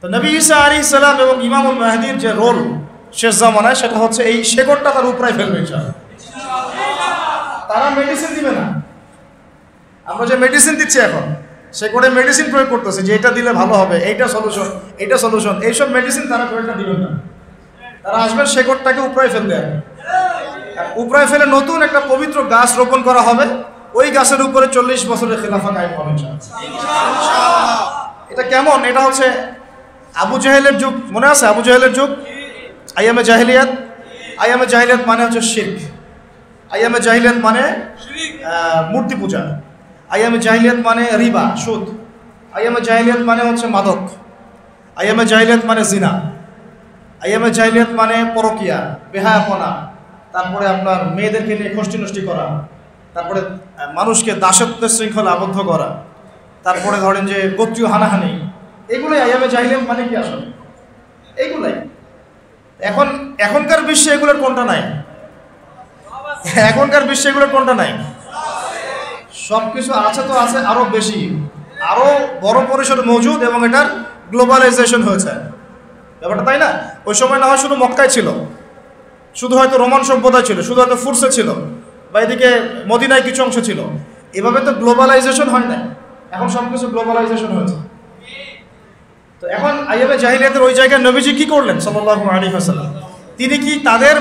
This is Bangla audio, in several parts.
তো নবী ঈসা আলাইহিস সালাম এবং ইমামুল মাহদির যে রোল শেষ জামানায়, সেটা হচ্ছে এই শেকড়টা তার উপরে ফেলবে ইনশাআল্লাহ। তারা মেডিসিন দিবে না। আমরা যে মেডিসিন দিচ্ছি এখন, শেকড়ে মেডিসিন প্রয়োগ করতেছে যে এটা দিলে ভালো হবে, এইটা সলিউশন, এইটা সলিউশন, এইসব মেডিসিন তারা প্রয়োগটা দিবেন না। তারা আসবেন শেকড়টাকে উপরে ফেলতে, উপরে ফেলে নতুন একটা পবিত্র গাছ রোপণ করা হবে। ওই গাছের উপরে 40 বছরের খেলাফা কায়েম হবে ইনশাআল্লাহ। এটা কেমন? এটা হচ্ছে আবু জাহেলের যুগ, মনে আছে আবু জাহেলের যুগ? আইয়ামে জাহিলিয়াত। আইয়ামে জাহিলিয়াত মানে হচ্ছে শিরক। আইয়ামে জাহিলিয়াত মানে মূর্তি পূজা। আইয়ামে জাহিলিয়াত মানে রিবা, সুদ। আইয়ামে জাহিলিয়াত মানে হচ্ছে মাদক। আইয়ামে জাহিলিয়াত মানে জিনা। আইয়ামে জাহিলিয়াত মানে পরকিয়া, বেহায়াপনা, তারপরে আপনার মেয়েদেরকে নিয়ে খষ্টি নষ্টি করা, তারপরে মানুষকে দাসত্বের শৃঙ্খলা আবদ্ধ করা, তারপরে ধরেন যে গোত্রীয় হানাহানি, এগুলোই আইয়ামে জাহিলিয়াত মানে কি আসলে? এইগুলাই। এখনকার বিশ্বে এগুলোর কোনটা নাই? এখনকার বিশ্বে এগুলোর কোনটা নাই? সব কিছু আছে, তো আছে আরো বেশি, আরো বড় পরিসরে মজুদ, এবং এটার গ্লোবালাইজেশন হয়েছে ব্যাপারটা, তাই না? ওই সময় না হয় শুধু মক্কায় ছিল, শুধু হয়তো রোমান সভ্যতায় ছিল, শুধু হয়তো ফুরসে ছিল, বা এদিকে মদিনায় কিছু অংশ ছিল। এভাবে তো গ্লোবালাইজেশন হয় না, এখন সব কিছু গ্লোবালাইজেশন হয়েছে। তো এখন আইয়ামে জাহিলিয়াতের ওই জায়গায় নবীজি কি করলেন সাল্লাল্লাহু আলাইহি ওয়াসাল্লাম? তিনি কি তাদের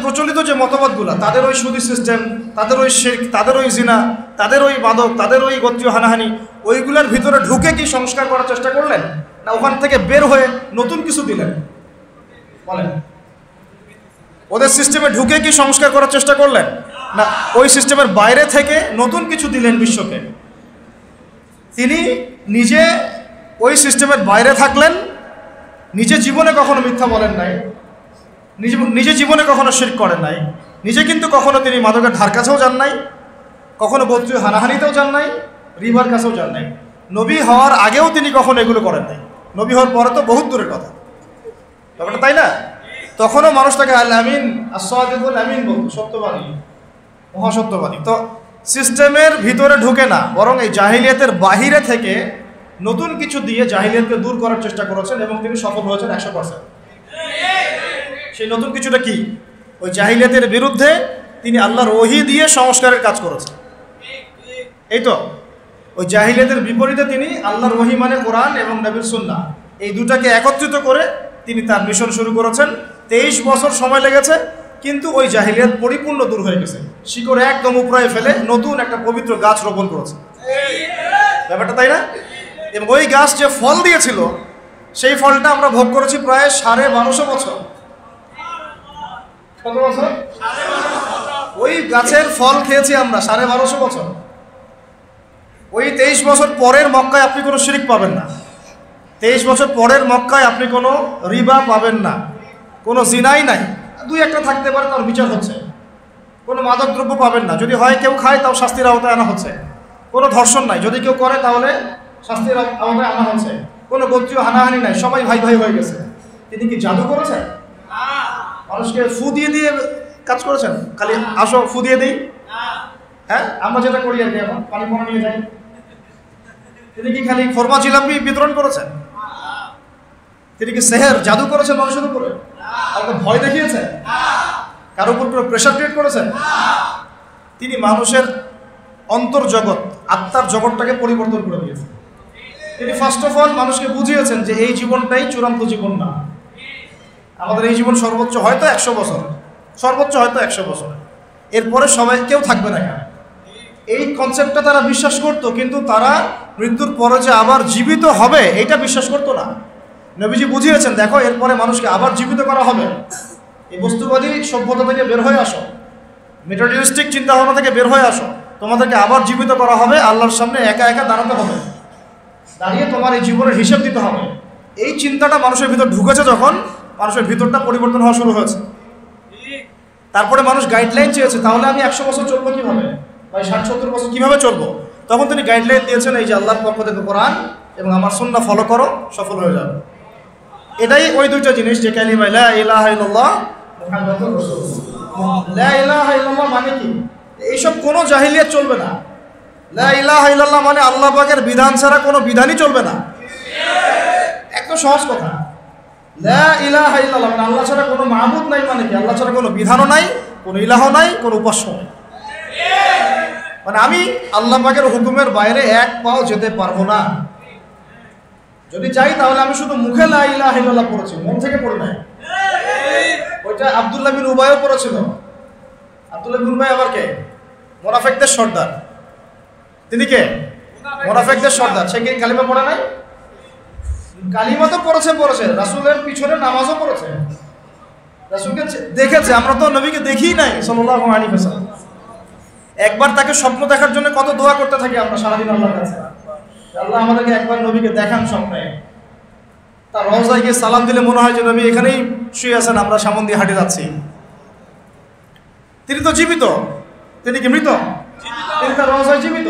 প্রচলিত যে মতবাদগুলো, তাদের ওই সুদী সিস্টেম, তাদের ওই শিরক, তাদের ওই জিনা, তাদের ওই মাদক, তাদের ওই গোত্রীয় হানাহানি, ওইগুলোর ভিতরে ঢুকে কি সংস্কার করার চেষ্টা করলেন, না ওখান থেকে বের হয়ে নতুন কিছু দিলেন? বলেন, ওদের সিস্টেমে ঢুকে কি সংস্কার করার চেষ্টা করলেন, না ওই সিস্টেমের বাইরে থেকে নতুন কিছু দিলেন বিশ্বকে? তিনি নিজে ওই সিস্টেমের বাইরে থাকলেন, নিজে জীবনে কখনো মিথ্যা বলেন নাই, নিজে জীবনে কখনো শিরক করেন নাই, নিজে কিন্তু কখনো তিনি মাদকের ধার কাছেও যান নাই, কখনো গোত্রীয় হানাহানিতেও যান নাই, রিবার কাছেও যান নাই। নবী হওয়ার আগেও তিনি কখনো এগুলো করেন নাই। নবী হওয়ার পরে তো বহুত দূরের কথা ব্যাপারটা, তাই না? তখনও মানুষ তাকে আল আমিন, আস-সাদিকুল আমিন বলতো, সত্যবাদী, মহাসত্যবাদী। তো সিস্টেমের ভিতরে ঢুকে না, বরং এই জাহিলিয়াতের বাহিরে থেকে নতুন কিছু দিয়ে জাহিলিয়াতকে দূর করার চেষ্টা করেছেন, এবং তিনি সফল হয়েছেন 100%। সেই নতুন কিছুটা কি? ওই জাহিলিয়াতের বিরুদ্ধে তিনি আল্লাহর ওহী দিয়ে সংস্কারের কাজ করেছেন। এই তো ওই জাহিলিয়াতের বিপরীতে তিনি আল্লাহর ওহী মানে কোরআন এবং নবীর সুন্নাহ, এই দুটাকে একত্রিত করে তিনি তার মিশন শুরু করেছেন। 23 বছর সময় লেগেছে, কিন্তু ওই জাহিলিয়াত পরিপূর্ণ দূর হয়ে গেছে। শিকড় একদম উপড়ায় ফেলে নতুন একটা পবিত্র গাছ রোপণ করেছে ব্যাপারটা, তাই না? এবং ওই গাছ যে ফল দিয়েছিল, সেই ফলটা আমরা ভোগ করেছি প্রায় 1250 বছর। কত বছর? ওই গাছের ফল খেয়েছি আমরা 1250 বছর। ওই 23 বছর পরের মক্কায় আপনি কোনো শিরক পাবেন না। 23 বছর পরের মক্কায় আপনি কোনো রিবা পাবেন না, কোনো জিনাই নাই, দুই একটা থাকতে পারে, তার বিচার হচ্ছে। কোনো মাদক দ্রব্য পাবেন না, যদি হয় কেউ খায় তাও শাস্তির আওতায় আনা হচ্ছে। কোনো ধর্ষণ নাই, যদি কেউ করে তাহলে শাস্তির আওতায় আনা হচ্ছে। কোনো গোত্রীয় হানাহানি নাই, সবাই ভাই ভাই হয়ে গেছে। তিনি কি জাদু করেছেন? মানুষকে ফু দিয়ে দিয়ে কাজ করেছেন? খালি আসো ফু দিয়ে দিই, হ্যাঁ আমরা যেটা করি আর কি, এখন পানি পড়া নিয়ে যাই। তিনি কি খালি খোরমা জিলাপি বিতরণ করেছেন? তিনি কি সেহের জাদু করেছেন মানুষের উপরে? কাউকে ভয় দেখিয়েছেন? কারোর উপর কোনো প্রেশার ক্রিয়েট করেছেন? তিনি মানুষের অন্তর্জগৎ, আত্মার জগৎটাকে পরিবর্তন করে দিয়েছেন। তিনি ফার্স্ট অফ অল মানুষকে বুঝিয়েছেন যে এই জীবনটাই চূড়ান্ত জীবন না। আমাদের এই জীবন সর্বোচ্চ হয়তো 100 বছর, সর্বোচ্চ হয়তো 100 বছর, এরপরে সবাই কেউ থাকবে না। এই কনসেপ্টটা তারা বিশ্বাস করত, কিন্তু তারা মৃত্যুর পরে যে আবার জীবিত হবে এইটা বিশ্বাস করতো না। নবীজি বুঝিয়েছেন, দেখো এরপরে মানুষকে আবার জীবিত করা হবে। এই বস্তুবাদী সভ্যতা থেকে বের হয়ে আসো, মেটেরিয়ালিস্টিক চিন্তাভাবনা থেকে বের হয়ে আসো, তোমাদেরকে আবার জীবিত করা হবে, আল্লাহর সামনে একা একা দাঁড়াতে হবে, দাঁড়িয়ে তোমার এই জীবনের হিসেব দিতে হবে। এই চিন্তাটা মানুষের ভিতর ঢুকেছে, যখন মানুষের ভিতরটা পরিবর্তন হওয়া শুরু হয়েছে। তারপরে মানুষ গাইডলাইন চেয়েছে, তাহলে আমি 100 বছর চলবো কীভাবে, বা 60-70 বছর কীভাবে চলবো? তখন তিনি গাইডলাইন দিয়েছেন, এই যে আল্লাহর পক্ষ থেকে কোরআন এবং আমার সুন্নাহ ফলো করো, সফল হয়ে যাবে। এটাই ওই দুইটা জিনিস, যে কালিমা লা ইলাহা ইল্লাল্লাহ মুহাম্মাদুর রাসূলুল্লাহ। লা ইলাহা ইল্লাল্লাহ মানে কি? এইসব কোনো জাহিলিয়াত চলবে না। লা ইলাহা ইল্লাল্লাহ মানে আল্লাহ পাকের বিধান ছাড়া কোনো বিধানই চলবে না। এত সহজ কথা। লা ইলাহা ইল্লাল্লাহ মানে আল্লাহ ছাড়া কোনো মাবুদ নাই, মানে কি আল্লাহ ছাড়া কোনো বিধানও নাই, কোনো ইলাহ নাই, কোনো উপাস্য নাই। মানে আমি আল্লাহ পাকের হুকুমের বাইরে এক পাও যেতে পারবো না। যদি চাই তাহলে আমি শুধু মুখে লা ইলাহা ইল্লাল্লাহ পড়েছি, মন থেকে পড়ি নাই। ওইটা আব্দুল্লাহ বিন উবাইও পড়েছিল। আব্দুল্লাহ বিন উবাই আবার কে? মুনাফিকদের সর্দার। তিনি কে? মুনাফিকদের সর্দার। সে কি কালিমা পড়ে নাই? কালিমা তো পড়েছে, রাসূলের পিছনে নামাজও পড়েছে, রাসূলকে দেখেছে। আমরা তো নবীকে দেখিই নাই সাল্লাল্লাহু আলাইহি ওয়াসাল্লাম। একবার তাকে স্বপ্ন দেখার জন্য কত দোয়া করতে থাকি আমরা সারাদিন আল্লাহর কাছে, আল্লাহ আমাদেরকে একবার নবীকে দেখান স্বপ্নে। তার রওজায় গিয়ে সালাম দিলে মনে হয় যে নবী এখানেই শুয়ে আছেন, আমরা সামন দিয়ে হাঁটে যাচ্ছি। তিনি তো জীবিত, তিনি কি মৃত? তিনি তার রওজায় জীবিত।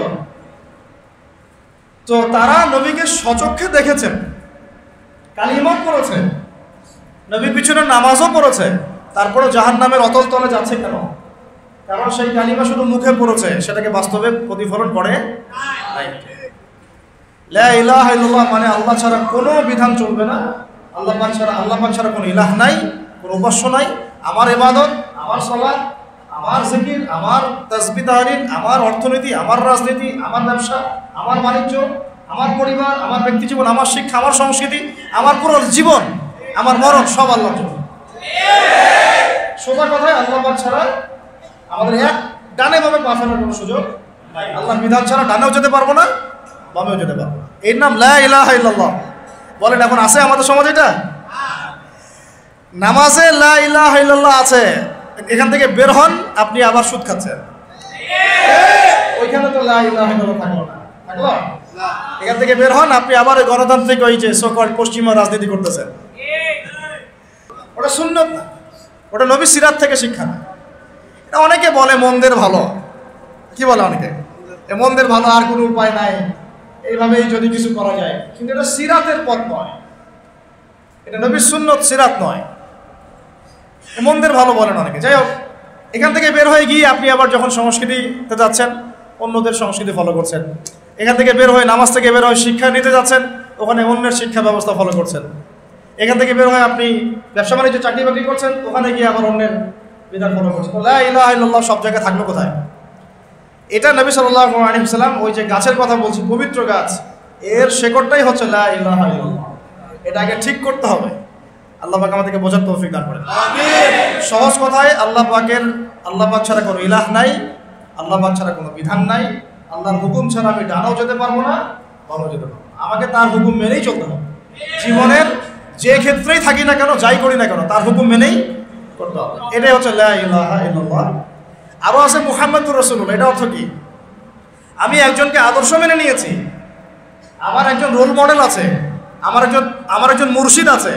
তো তারা নবীকে সচক্ষে দেখেছেন, কালিমাও পড়েছে, নবীর পিছনে নামাজও পড়েছে, তারপরে জাহান্নামের অতল তলে যাচ্ছে কেন? কারণ সেই কালিমা শুধু মুখে পড়েছে, সেটাকে বাস্তবে প্রতিফলন করে নাই। লা ইলাহা ইল্লাল্লাহ মানে আল্লাহ ছাড়া কোনো বিধান চলবে না, আল্লাহ পাক ছাড়া কোনো ইলাহ নাই, কোনো উপাস্য নাই। আমার ইবাদত, আমার সালাত, আমার জিকির, আমার তাসবিহ তাহলিল, আমার অর্থনীতি, আমার রাজনীতি, আমার ব্যবসা, আমার বাণিজ্য, আমার পরিবার, আমার ব্যক্তি জীবন, আমার শিক্ষা, আমার সংস্কৃতি, আমার পুরো জীবন, আমার মরণ সব আল্লাহর জন্য। সোজা কথায় আল্লাহ পাক ছাড়া আমাদের এক ডানে বামে পা ফেলার কোনো সুযোগ নাই। আল্লাহর বিধান ছাড়া ডানেও যেতে পারবো না, বামেও যেতে পারবো না। এর নাম লা ইলাহা ইল্লাল্লাহ। বলেন এখন আছে আমাদের সমাজে এটা? নামাজে লা ইলাহা ইল্লাল্লাহ আছে, এখান থেকে বের হন আপনি আবার সুদ খাচ্ছেন। ওইখানে তো লা ইলাহা ইল্লাল্লাহ থাকলো না, থাকলো? এখান থেকে বের হন আপনি আবার গণতান্ত্রিক ওই যে সকল পশ্চিমা রাজনীতি করতেছেন। ওটা সুন্নাত না, ওটা নবী সিরাত থেকে শিক্ষা না। এটা অনেকে বলে মন্দের ভালো, কি বলে অনেকে, এ মন্দের ভালো, আর কোনো উপায় নাই, এইভাবেই যদি কিছু করা যায়। কিন্তু এটা সিরাতের পথ নয়, এটা নবীর সুন্নত, সিরাত নয়। এ মন্দের ভালো বলেন অনেকে। যাই হোক, এখান থেকে বের হয়ে গিয়ে আপনি আবার যখন সংস্কৃতিতে যাচ্ছেন, অন্যদের সংস্কৃতি ফলো করছেন। এখান থেকে বের হয়ে নামাজ থেকে বের হয়ে শিক্ষা নিতে যাচ্ছেন, ওখানে অন্যের শিক্ষা ব্যবস্থা ফলো করছেন। এখান থেকে বের হয়ে আপনি ব্যবসা বাণিজ্য চাকরি বাকরি করছেন, ওখানে গিয়ে আবার অন্যের বিধান ফলো করছেন। লা ইলাহা ইল্লাল্লাহ সব জায়গায় থাকলো কোথায়? এটা নবী সাল্লাল্লাহু আলাইহি ওয়াসাল্লাম ওই যে গাছের কথা বলছি, পবিত্র গাছ, এর শেকড়টাই হচ্ছে লা ইলাহা ইল্লাল্লাহ। এটা আগে ঠিক করতে হবে। আল্লাহ পাক আমাদেরকে বোঝার তৌফিক দান করেন। আমিন। সহজ কথায় আল্লাহ পাক ছাড়া কোনো ইলাহ নাই, আল্লাহ পাক ছাড়া কোনো বিধান নাই। আল্লাহর হুকুম ছাড়া আমি ডানাও যেতে পারবো না, বামও যেতে পারবো না। আমাকে তার হুকুম মেনেই চলতে হবে। জীবনের যে ক্ষেত্রেই থাকি না কেন, যাই করি না কেন, তার হুকুম মেনেই করতে হবে। এটাই হচ্ছে লা ইলাহা ইল্লাল্লাহ। আরো আছে মুহাম্মাদুর রাসূলুল্লাহ। এটা অর্থ কি? আমি একজনকে আদর্শ মেনে নিয়েছি, আমার একজন রোল মডেল আছে, আমার একজন মুর্শিদ আছে,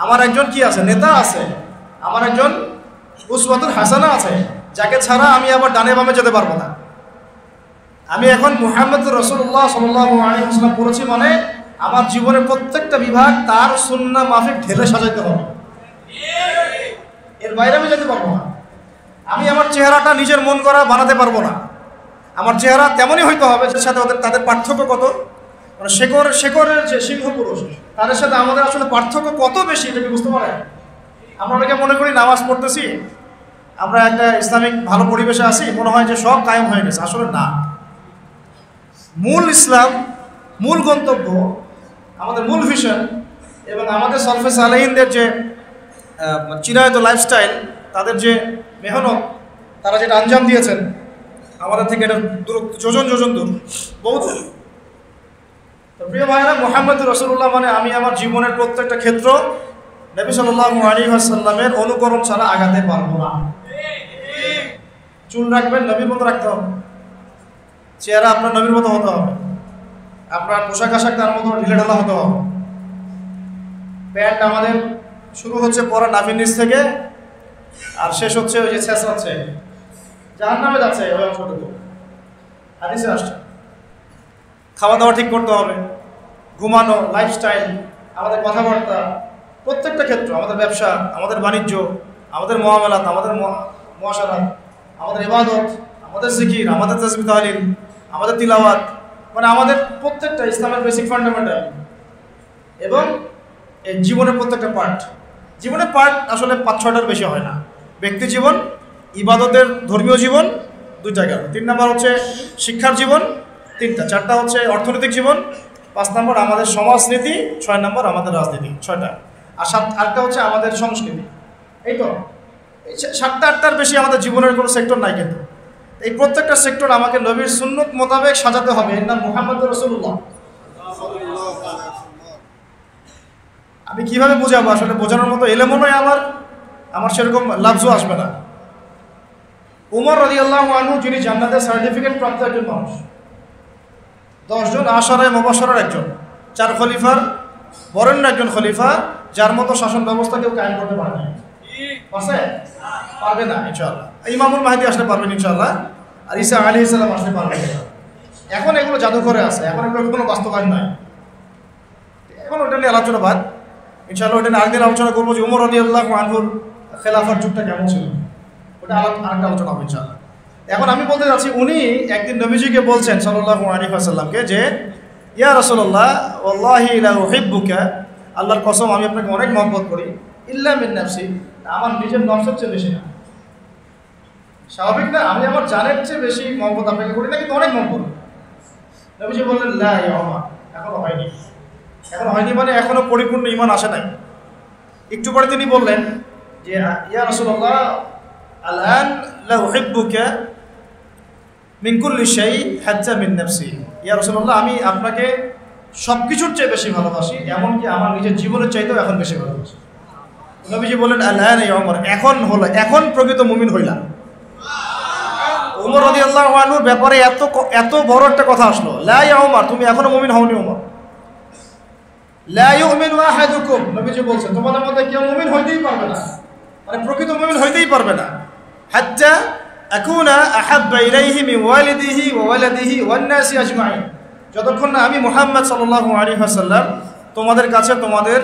আমার একজন কি আছে, নেতা আছে, আমার একজন উসওয়াতুল হাসানা আছে, যাকে ছাড়া আমি আবার ডানে বামে যেতে পারবো না। আমি এখন মুহাম্মাদুর রাসূলুল্লাহ সাল্লাল্লাহু আলাইহি ওয়াসাল্লাম পড়েছি মানে আমার জীবনের প্রত্যেকটা বিভাগ তার সুন্নাহ মাফিক ঢেলে সাজাইতে হবে, এর বাইরে আমি যেতে পারবো না। আমি আমার চেহারাটা নিজের মন করা বানাতে পারবো না। আমার চেহারা তেমনই হইতে হবে যার সাথে তাদের পার্থক্য কত, মানে শেকরের যে সিংহ পুরুষ, তাদের সাথে আমাদের আসলে পার্থক্য কত বেশি, এটা কি বুঝতে পারেন? আমরা অনেকে মনে করি নামাজ পড়তেছি, আমরা একটা ইসলামিক ভালো পরিবেশে আছি, মনে হয় যে সব কায়েম হয়ে গেছে। আসলে না। মূল ইসলাম, মূল গন্তব্য, আমাদের মূল ভিশন এবং আমাদের সলফে সালেহিনদের যে চিরায়ত লাইফস্টাইল, তাদের যে মেহনত, তারা যেটা আঞ্জাম দিয়েছেন, আমাদের থেকে এটা যোজন দূর, বহু দূর। তো প্রিয় ভাইরা, মুহাম্মাদুর রাসূলুল্লাহ মানে আমি আমার জীবনের প্রত্যেকটা ক্ষেত্র নবী সাল্লাল্লাহু আলাইহি ওয়াসাল্লামের অনুকরণ ছাড়া আগাতে পারবো না। চুল রাখবেন, নবীর মতো রাখতে হবে। চেহারা আপনার নবীর মতো হতে হবে। আপনার পোশাক আশাক তার মতো ঢিলেঢালা হতে হবে। প্যান্ট আমাদের শুরু হচ্ছে পরা নাভির নিচ থেকে, আর শেষ হচ্ছে ওই যে শেষ হচ্ছে জাহান্নামে যাচ্ছে ওই অংশটুকু। হাদিসে আসছে। খাওয়া দাওয়া ঠিক করতে হবে, ঘুমানো, লাইফস্টাইল, আমাদের কথাবার্তা, প্রত্যেকটা ক্ষেত্র, আমাদের ব্যবসা, আমাদের বাণিজ্য, আমাদের মুআমালাত, আমাদের মুআশারাত, আমাদের ইবাদত, আমাদের জিকির, আমাদের তাসবিহ তাহলিল, আমাদের তিলাওয়াত, মানে আমাদের প্রত্যেকটা ইসলামের বেসিক ফান্ডামেন্টাল। এবং এই জীবনের প্রত্যেকটা পার্ট, জীবনের পার্ট আসলে 5-6টার বেশি হয় না। ব্যক্তি জীবন, ইবাদতের ধর্মীয় জীবন 2টা গেল, 3 নাম্বার হচ্ছে শিক্ষার জীবন 3টা, 4টা হচ্ছে অর্থনৈতিক জীবন, 5 নাম্বার আমাদের সমাজনীতি, 6 নাম্বার আমাদের রাজনীতি, 6টা, আর 8টা হচ্ছে আমাদের সংস্কৃতি। এই তো 7টা-8টার বেশি আমাদের জীবনের কোনো সেক্টর নাই। কিন্তু এই প্রত্যেকটা সেক্টর আমাকে নবীর সুন্নত মোতাবেক সাজাতে হবে। এর নাম মুহাম্মদুর রাসূলুল্লাহ। আমি কিভাবে বোঝাবো? আসলে বোঝানোর মতো এলেমও নয় আমার সেরকম লাফজও আসবে না। উমর রাদিয়াল্লাহু আনহু, যিনি জান্নাতের সার্টিফিকেট প্রাপ্ত একজন মানুষ, 10 জন আশারায়ে মুবাশশারার একজন, 4 খলিফার বরেণ্য একজন খলিফা, যার মতো শাসন ব্যবস্থা কেউ কায়েম করতে পারে না। পারছে? পারবে না ইনশাআল্লাহ। ইমামুল মাহদী আসলে পারবেন ইনশাআল্লাহ, আর ঈসা আলাইহিস সালাম আসলে পারবেন। এখন এগুলো জাদুঘরে আছে, এখন এগুলো কোনো বাস্তবায়ন নাই। এখন ওটা নিয়ে আলোচনা বাদ, ইনশাআল্লাহ ওটা নিয়ে আরেকদিন আলোচনা করবো যে উমর রাদিয়াল্লাহু আনহুর খেলাফার যুগটা কেমন ছিল, ওটা আরেকটা আলোচনা হবে ইনশাআল্লাহ। এখন আমি বলতে যাচ্ছি, উনি একদিন নবীজিকে বলছেন সাল্লাল্লাহু আলাইহি ওয়াসাল্লামকে যে, ইয়া রাসূলুল্লাহ ওয়াল্লাহি লা উহিব্বুকা, আল্লাহর কসম আমি আপনাকে অনেক মহব্বত করি, ইল্লা মিন নাফসি, আমার নিজের নফসের চেয়ে বেশি না। স্বাভাবিক না, আমি আমার জানের চেয়ে বেশি মহব্বত আপনাকে করি না, কিন্তু অনেক মহব্বত। নবীজি বললেন লা ইয়া উমর, এখনো হয়নি। এখনো হয়নি মানে এখনো পরিপূর্ণ ঈমান আসে নাই। একটু পরে তিনি বললেন যে, ইয়া রাসূলুল্লাহ আলআন লা উহিব্বুকা মিন কুল্লি শাই হাত্তা মিন নাফসি, ইয়া রাসূলুল্লাহ আমি আপনাকে সব কিছুর চেয়ে বেশি ভালোবাসি, এমনকি আমার নিজের জীবনের চাইতেও এখন বেশি ভালোবাসি। নবীজি বললেন আলআন ইয়া উমর, এখন প্রকৃত মুমিন হইলাম। উমর রাদিয়াল্লাহু আনহুর ব্যাপারে এত বড় একটা কথা আসলো, লা ইয়া উমর, তুমি এখনো মুমিন হওনি উমর। লা ইউমিনু আহাদুকুম, নবীজি বলছেন তোমাদের মধ্যে কেউ মুমিন হইতেই পারবে না, মানে প্রকৃত মুমিন হইতেই পারবে না, হাত্তা আকুনা আহাব্বা ইলাইহি মিন ওয়ালিদিহি ওয়া ওয়ালাদিহি ওয়ান নাসি আজমাইন, যতক্ষণ না আমি মুহাম্মদ সাল্লাল্লাহু আলাইহি ওয়াসাল্লাম তোমাদের কাছে তোমাদের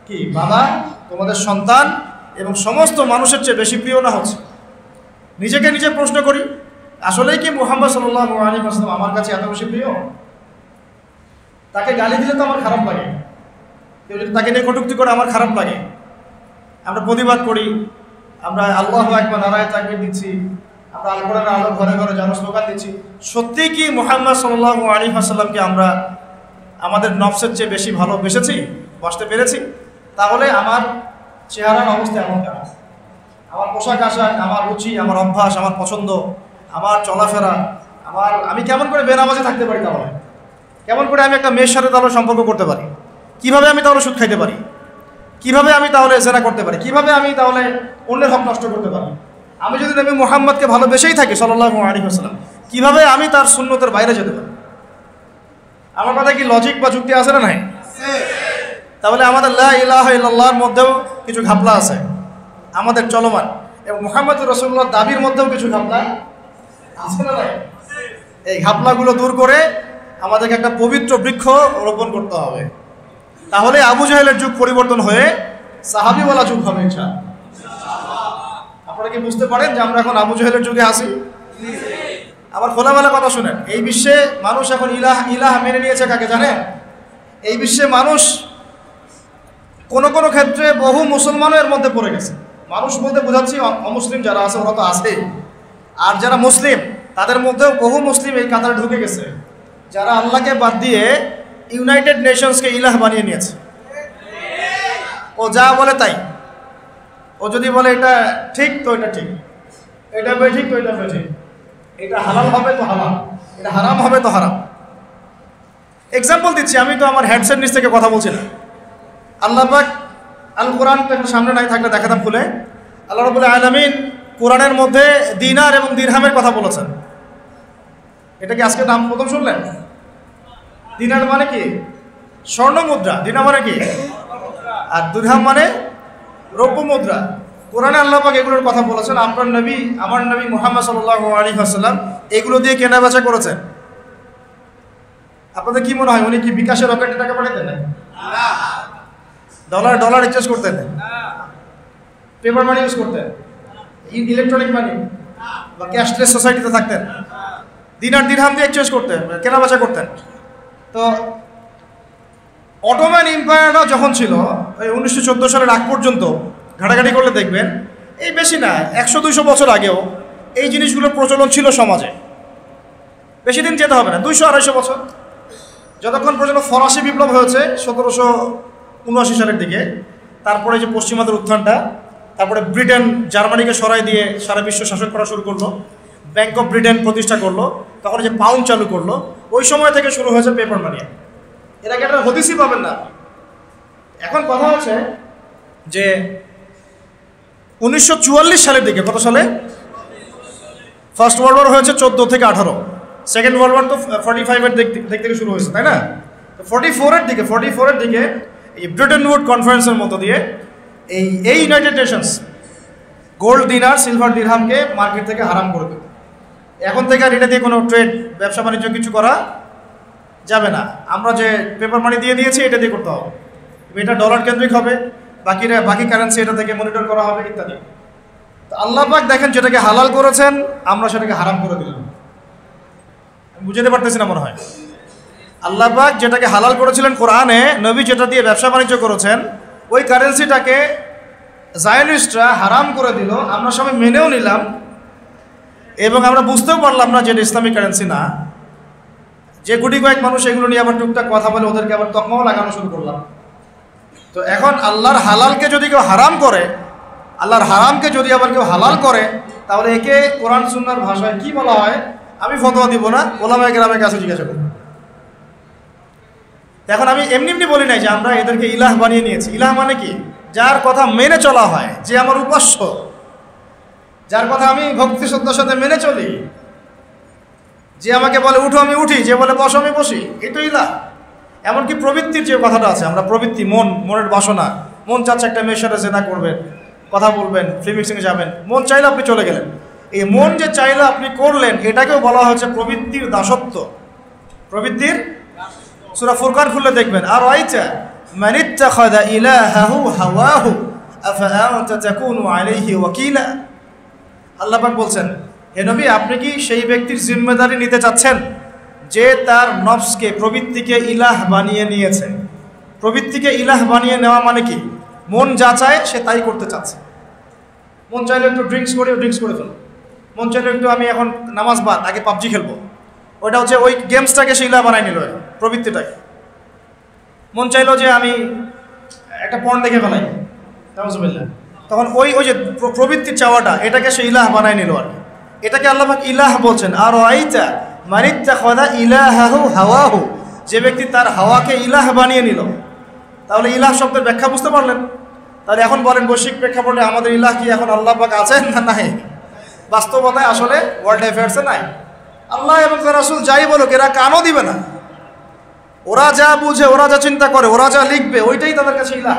কি বাবা, তোমাদের সন্তান এবং সমস্ত মানুষের চেয়ে বেশি প্রিয় না হচ্ছে। নিজেকে নিজে প্রশ্ন করি, আসলেই কি মুহাম্মদ সাল্লাল্লাহু আলাইহি ওয়াসাল্লাম আমার কাছে এত বেশি প্রিয়? তাকে গালি দিলে তো আমার খারাপ লাগে, কেউ যদি তাকে নিয়ে কটূক্তি করে আমার খারাপ লাগে। আমরা প্রতিবাদ করি, আমরা আল্লাহু আকবার নারায়ে তাকবীর দিচ্ছি, আমরা আল কোরআনের আলো ঘরে ঘরে যেন স্লোগান দিচ্ছি। সত্যি কি মুহাম্মদ সাল্লাল্লাহু আলাইহি ওয়াসাল্লামকে আমরা আমাদের নফসের চেয়ে বেশি ভালোবেসেছি, বাসতে পেরেছি? তাহলে আমার চেহারার অবস্থা এমন কেন? আমার পোশাক আশাক, আমার রুচি, আমার অভ্যাস, আমার পছন্দ, আমার চলাফেরা, আমি কেমন করে বেনামাজি থাকতে পারি? তাহলে কেমন করে আমি একটা মেয়ের সাথে তাহলে সম্পর্ক করতে পারি? কিভাবে আমি তাহলে সুদ খাইতে পারি? কিভাবে আমি তাহলে জেনা করতে পারি? কিভাবে আমি তাহলে অন্যের হক নষ্ট করতে পারি? আমি যদি নবী মুহাম্মদকে ভালোবেসেই থাকি সাল্লাল্লাহু আলাইহি ওয়াসাল্লাম, কিভাবে আমি তার সুন্নতের বাইরে যেতে পারি? আমার কথা কি লজিক বা যুক্তি আছে না নাই? তাহলে আমাদের লা ইলাহা ইল্লাল্লাহর মধ্যেও কিছু ঘাপলা আছে আমাদের চলমান, এবং মুহাম্মদুর রাসূলুল্লাহর দাবির মধ্যেও কিছু ঘাপলা আছে না নাই? এই ঘাপলাগুলো দূর করে আমাদেরকে একটা পবিত্র বৃক্ষ রোপণ করতে হবে। তাহলে আবু জাহেলের যুগ পরিবর্তন হয়ে সাহাবীওয়ালা যুগ হবে ইনশাআল্লাহ। আপনারা কি বুঝতে পারেন যে আমরা এখন আবু জাহেলের যুগে আছি? আবার খোলামেলা কথা শুনেন, এই বিশ্বে মানুষ এখন ইলাহ মেনে নিয়েছে কাকে জানেন? এই বিশ্বে মানুষ কোনো ক্ষেত্রে বহু মুসলমানও এর মধ্যে পড়ে গেছে। মানুষ বলতে বোঝাচ্ছি অমুসলিম যারা আছে ওরা তো আছে, আর যারা মুসলিম তাদের মধ্যেও বহু মুসলিম এই কাতারে ঢুকে গেছে, যারা আল্লাহকে বাদ দিয়ে ইউনাইটেড নেশনসকে ইলাহ বানিয়ে নিয়েছে। ও যা বলে তাই, ও যদি বলে এটা ঠিক তো এটা ঠিক, এটা বেঠিক তো এটা বেঠিক, এটা হালাল হবে তো হালাল, এটা হারাম হবে তো হারাম। এক্সাম্পল দিচ্ছি, আমি তো আমার হেডসেট নিচ থেকে কথা বলছি না। আল্লাহ পাক আল কোরআন সামনে নাই থাকলে দেখাতাম খুলে। আল্লাহ রাব্বুল আলামিন কোরআনের মধ্যে দিনার এবং দিরহামের কথা বলেছেন। এটা কি আজকে নাম প্রথম শুনলেন? দিনার মানে কি? স্বর্ণ মুদ্রা। দিনার মানে কি? আর দিরহাম মানে রৌপ্য মুদ্রা। কোরআনে আল্লাহ পাক এগুলোর কথা বলেছেন। আপনার নবী, আমার নবী মুহাম্মদ সাল্লাল্লাহু আলাইহি ওয়াসাল্লাম এগুলো দিয়ে কেনাবেচা করেছেন। আপনাদের কি মনে হয় উনি কি বিকাশের রকেটে টাকা পাঠাতেন? না, ডলার এক্সচেঞ্জ করতেন, পেপার মানি ইউজ করতেন, ইলেকট্রনিক মানি বা ক্যাশলেস সোসাইটিতে থাকতেন, দিনার দিরহাম দিয়ে এক্সচেঞ্জ করতেন, কেনাবেচা করতেন। তো অটোম্যান এম্পায়াররা যখন ছিল ওই 1914 সালের আগ পর্যন্ত ঘাটাঘাটি করলে দেখবেন এই বেশি না 100-200 বছর আগেও এই জিনিসগুলোর প্রচলন ছিল সমাজে। বেশি দিন যেতে হবে না, 200-250 বছর। যতক্ষণ পর্যন্ত ফরাসি বিপ্লব হয়েছে 1779 সালের দিকে, তারপরে যে পশ্চিমাদের উত্থানটা, তারপরে ব্রিটেন জার্মানিকে সরাই দিয়ে সারা বিশ্ব শাসন করা শুরু করলো, ব্যাংক অফ ব্রিটেন প্রতিষ্ঠা করলো, তখন যে পাউন্ড চালু করলো, ওই সময় থেকে শুরু হয়েছে পেপার মানি। এর আগে একটা হদিসই পাবেন না। এখন কথা হচ্ছে যে 1944 সালের দিকে, কত সালে ফার্স্ট ওয়ার্ল্ড ওয়ার হয়েছে 14 থেকে 18, সেকেন্ড ওয়ার্ল্ড ওয়ার তো 45-এর দিক থেকে শুরু হয়েছে, তাই না? 44-এর দিকে এই ব্রিটেন উড কনফারেন্সের মতো দিয়ে এই ইউনাইটেড নেশনস গোল্ড দিনার সিলভার দিরহামকে মার্কেট থেকে হারাম করে দেবে। এখন থেকে আর এটা দিয়ে কোনো ট্রেড ব্যবসা বাণিজ্য কিছু করা যাবে না। আমরা যে পেপার মানি দিয়ে দিয়েছি এটা দিয়ে করতে হবে। এটা ডলার কেন্দ্রিক হবে, বাকি কারেন্সি এটা থেকে মনিটর করা হবে ইত্যাদি। তো আল্লাহ পাক দেখেন যেটাকে হালাল করেছেন আমরা সেটাকে হারাম করে দিলাম। বুঝতে পারতেছি না মনে হয়। আল্লাহ পাক যেটাকে হালাল করেছিলেন কোরআনে, নবী যেটা দিয়ে ব্যবসা বাণিজ্য করেছেন, ওই কারেন্সিটাকে জায়নিস্টরা হারাম করে দিল। আমরা সবাই মেনেও নিলাম এবং আমরা বুঝতেও পারলাম না যে এটা ইসলামিক কারেন্সি না। যে গুটি কয়েক মানুষ এগুলো নিয়ে আবার টুকটাক কথা বলে ওদেরকে আবার তকমাও লাগানো শুরু করলাম। তো এখন আল্লাহর হালালকে যদি কেউ হারাম করে, আল্লাহর হারামকে যদি আবার কেউ হালাল করে, তাহলে একে কোরআন সুন্নাহর ভাষায় কি বলা হয় আমি ফতোয়া দিব না, ওলামায়ে কেরামের কাছে জিজ্ঞাসা করব। এখন আমি এমনি বলি নাই যে আমরা এদেরকে ইলাহ বানিয়ে নিয়েছি। ইলাহ মানে কি? যার কথা মেনে চলা হয়, যে আমার উপাস্য, যার কথা আমি ভক্তি শ্রদ্ধার সাথে মেনে চলি, যে আমাকে বলে উঠো আমি উঠি, যে বলে বসো আমি বসি, এই তো ইলাহ। এমনকি প্রবৃত্তির যে কথাটা আছে, আমরা প্রবৃত্তি, মনের বাসনা, মন চাচ্ছে একটা মেয়ের সাথে জেনা করবেন, কথা বলবেন, ফিল্ম মিক্সিংয়ে যাবেন, মন চাইলে আপনি চলে গেলেন। এই মন যে চাইলে আপনি করলেন, এটাকেও বলা হচ্ছে প্রবৃত্তির দাসত্ব। প্রবৃত্তির সূরা ফুরকান খুললে দেখবেন, আর আইতা মান ইত্তাখাযা ইলাহাহু হাওয়াহু আফা আনতা তাকুনু আলাইহি ওয়াকিলা। আল্লাহ পাক বলছেন, হে নবী, আপনি কি সেই ব্যক্তির জিম্মেদারি নিতে চাচ্ছেন যে তার নফসকে, প্রবৃত্তিকে ইলাহ বানিয়ে নিয়েছে? প্রবৃত্তিকে ইলাহ বানিয়ে নেওয়া মানে কি? মন যা চায় সে তাই করতে চাচ্ছে। মন চাইলে একটু ড্রিঙ্কস করে ফেলো, মন চাইলে একটু আমি এখন নামাজ বাদ, আগে পাবজি খেলবো, ওইটা হচ্ছে ওই গেমসটাকে সে ইলাহ বানায় নিল, প্রবৃত্তিটাকে। মন চাইলো যে আমি একটা পর্ন দেখে ফেলাই, তখন ওই যে প্রবৃত্তির চাওয়াটা, এটাকে সে ইলাহ বানায় নিল আর কি। এটাকে আল্লাহ পাক ইলাহ বলছেন। আর আইতা মান ইত্তাখাযা ইলাহাহু হাওয়াহু, যে ব্যক্তি তার হাওয়াকে ইলাহ বানিয়ে নিল। তাহলে ইলাহ শব্দের ব্যাখ্যা বুঝতে পারলেন? তাহলে এখন বলেন বৈশ্বিক প্রেক্ষাপটে আমাদের ইলাহ কি এখন আল্লাহ পাক আছেন না নাই? বাস্তবতায় আসলে ওয়ার্ল্ড অ্যাফেয়ার্সে নাই। আল্লাহ এবং তার রাসূল যাই বলুক, এরা কানও দিবে না। ওরা যা বুঝে, ওরা যা চিন্তা করে, ওরা যা লিখবে, ওইটাই তাদের কাছে ইলাহ।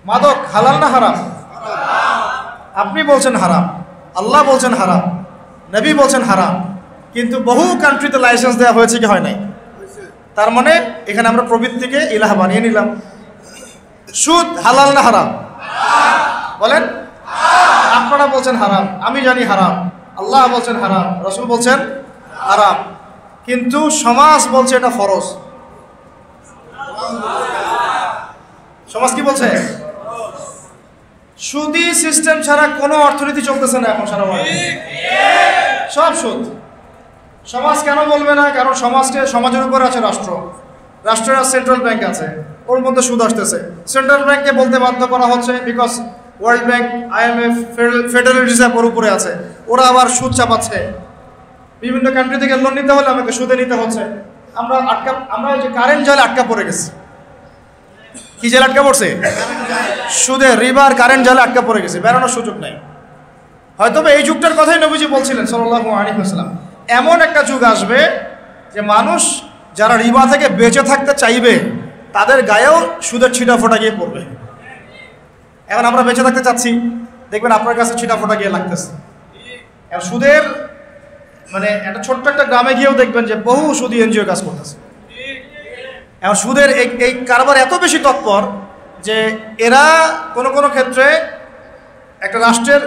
মাদক হালাল না হারাম? আপনি বলছেন হারাম, আল্লাহ বলছেন হারাম, নবী বলছেন হারাম, কিন্তু বহু কান্ট্রিতে লাইসেন্স দেওয়া হয়েছে কি হয় নাই? তার মানে এখানে আমরা প্রবৃত্তিকে ইলাহ বানিয়ে নিলাম। সুদ হালাল না হারাম? বলেন। আপনারা বলছেন হারাম, আমি জানি হারাম, আল্লাহ বলছেন হারাম, রাসূল বলছেন হারাম, কিন্তু সমাজ বলছে এটা ফরজ। সমাজ কি বলছে? সুদী সিস্টেম ছাড়া কোনো অর্থনীতি চলতেছে না এখন সারা বাংলাদেশে, সব সুদ। সমাজ কেন বলবে না? কারণ সমাজের উপর আছে রাষ্ট্র, রাষ্ট্রের সেন্ট্রাল ব্যাংক আছে, ওর মধ্যে সুদ আসতেছে। সেন্ট্রাল ব্যাংককে বলতে বাধ্য করা হচ্ছে, because world bank, IMF, federal reserve ওর উপরে আছে, ওরা আবার সুদ চাপাচ্ছে। বিভিন্ন কান্ট্রি থেকে লোন নিতে হলে আমাকে সুদে নিতে হচ্ছে। আমরা যে কারেন্ট জালে আটকা পড়ে গেছি। কি জালে আটকা পড়ছে? সুদে, রিবার, কারেন্ট জালে আটকা পড়ে গেছে, বেরোনোর সুযোগ নাই। হয়তো এই যুগটার কথাই নবীজি বলছিলেন সাল্লাল্লাহু আলাইহি ওয়াসাল্লাম, এমন একটা যুগ আসবে যে মানুষ যারা রিবা থেকে বেঁচে থাকতে চাইবে তাদের গায়েও সুদের ছিটা ফোটা গিয়ে পড়বে। এখন আমরা বেঁচে থাকতে চাচ্ছি, দেখবেন আপনার কাছে ছিটা ফোটা গিয়ে লাগতেছে। এখন সুদের মানে একটা ছোট্ট একটা গ্রামে গিয়েও দেখবেন যে বহু সুদী এনজিও কাজ করতেছে। এখন সুদের এই কারবার এত বেশি তৎপর যে এরা কোনো ক্ষেত্রে একটা রাষ্ট্রের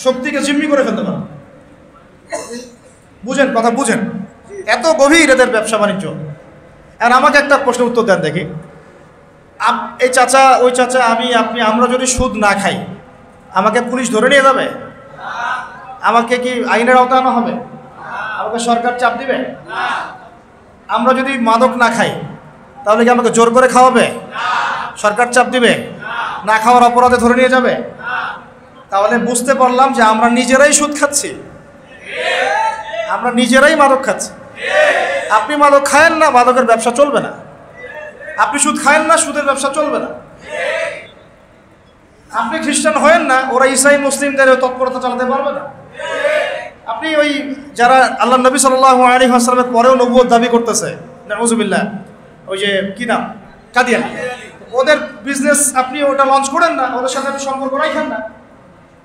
শক্তিকে জিম্মি করে ফেলতে পারে। বুঝেন, কথা বুঝেন, এত গভীর এদের ব্যবসা বাণিজ্য। আর আমাকে একটা প্রশ্নের উত্তর দেন দেখি, এই চাচা ওই চাচা আমি আপনি আমরা যদি সুদ না খাই আমাকে পুলিশ ধরে নিয়ে যাবে? আমাকে কি আইনের আওতায় আনা হবে? আমাকে সরকার চাপ দিবে? আমরা যদি মাদক না খাই তাহলে কি আমাকে জোর করে খাওয়াবে? সরকার চাপ দিবে? না খাওয়ার অপরাধে ধরে নিয়ে যাবে? তাহলে বুঝতে পারলাম যে আমরা নিজেরাই সুদ খাচ্ছি, আমরা নিজেরাই মাদক খাচ্ছি। আপনি মাদক খায়েন না, মাদকের ব্যবসা চলবে না। আপনি সুদ খায়েন না, সুদের ব্যবসা চলবে না। আপনি খ্রিস্টান হয়েন না, ওরা ইসাই মুসলিমদের তৎপরতা চালাতে পারবে না। আপনি ওই যারা আল্লাহ নবী সাল্লাল্লাহু আলাইহি ওয়াসাল্লামের পরেও নবুয়ত দাবি করতেছে, নাউযুবিল্লাহ, ওই যে কি নাম, কাদিয়ানী, ওদের বিজনেস আপনি ওটা লঞ্চ করেন না, ওদের সাথে আপনি সম্পর্ক রাখেন না,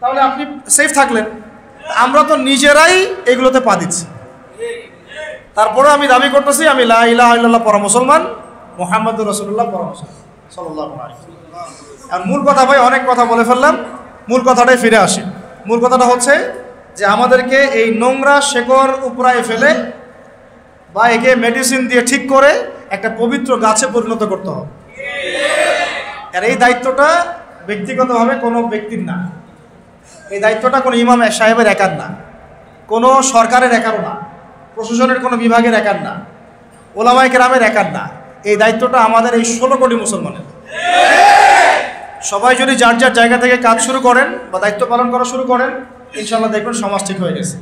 তাহলে আপনি সেফ থাকলেন। আমরা তো নিজেরাই এগুলোতে পা দিচ্ছি। তারপরে আমি দাবি করতেছি আমি লা ইলাহা ইল্লাল্লাহ পড়া মুসলমান, মুহাম্মাদুর রাসূলুল্লাহ পড়া মুসলমান সাল্লাল্লাহু আলাইহি ওয়াসাল্লাম। আর মূল কথা ভাই, অনেক কথা বলে ফেললাম, মূল কথাটাই ফিরে আসি। মূল কথাটা হচ্ছে যে আমাদেরকে এই নোংরা শেকড় উপড়ায় ফেলে বা একে মেডিসিন দিয়ে ঠিক করে একটা পবিত্র গাছে পরিণত করতে হবে। আর এই দায়িত্বটা ব্যক্তিগতভাবে কোনো ব্যক্তির না, এই দায়িত্বটা কোনো ইমাম সাহেবের একার না, কোনো সরকারের একারও না, প্রশাসনের কোনো বিভাগের একার না, ওলামায়ে কেরামের একার না। এই দায়িত্বটা আমাদের এই 16 কোটি মুসলমানের। সবাই যদি যার যার জায়গা থেকে কাজ শুরু করেন বা দায়িত্ব পালন করা শুরু করেন, ইনশাল্লাহ দেখবেন সমাজ ঠিক হয়ে গেছে।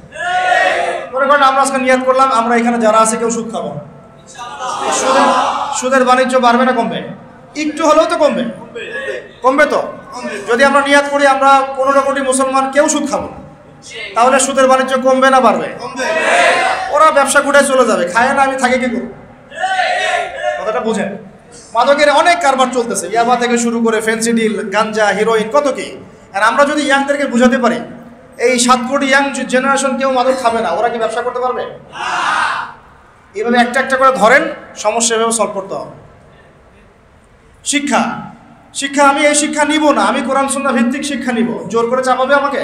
মনে করেন আমরা আজকে নিয়াত করলাম আমরা এখানে যারা আছে কেউ সুদ খাবো, সুদের বাণিজ্য বাড়বে না কমবে? একটু হলেও তো কমবে, কমবে তো। যদি আমরা নিয়াত করি আমরা 15 কোটি মুসলমান কেউ সুদ খাবো, তাহলে সুদের বাণিজ্য কমবে না বাড়বে? ওরা ব্যবসা গুটায় চলে যাবে, খায় না, আমি থাকি কি করবো? কথাটা বুঝেন। মাদকের অনেক কারবার চলতেছে, ইয়াবা থেকে শুরু করে ফেন্সিডিল, গাঞ্জা, হিরোইন, কত কি। আর আমরা যদি ইয়াংদেরকে বুঝাতে পারি এই 7 কোটি ইয়াং জেনারেশন কেউ মাদক খাবে না, ওরা কি ব্যবসা করতে পারবে? এভাবে একটা একটা করে ধরেন, সমস্যা এভাবে সলভ করতে হবে। শিক্ষা, শিক্ষা আমি এই শিক্ষা নিব না, আমি কোরআন সুন্নাহ ভিত্তিক শিক্ষা নিব। জোর করে চাপাবে আমাকে?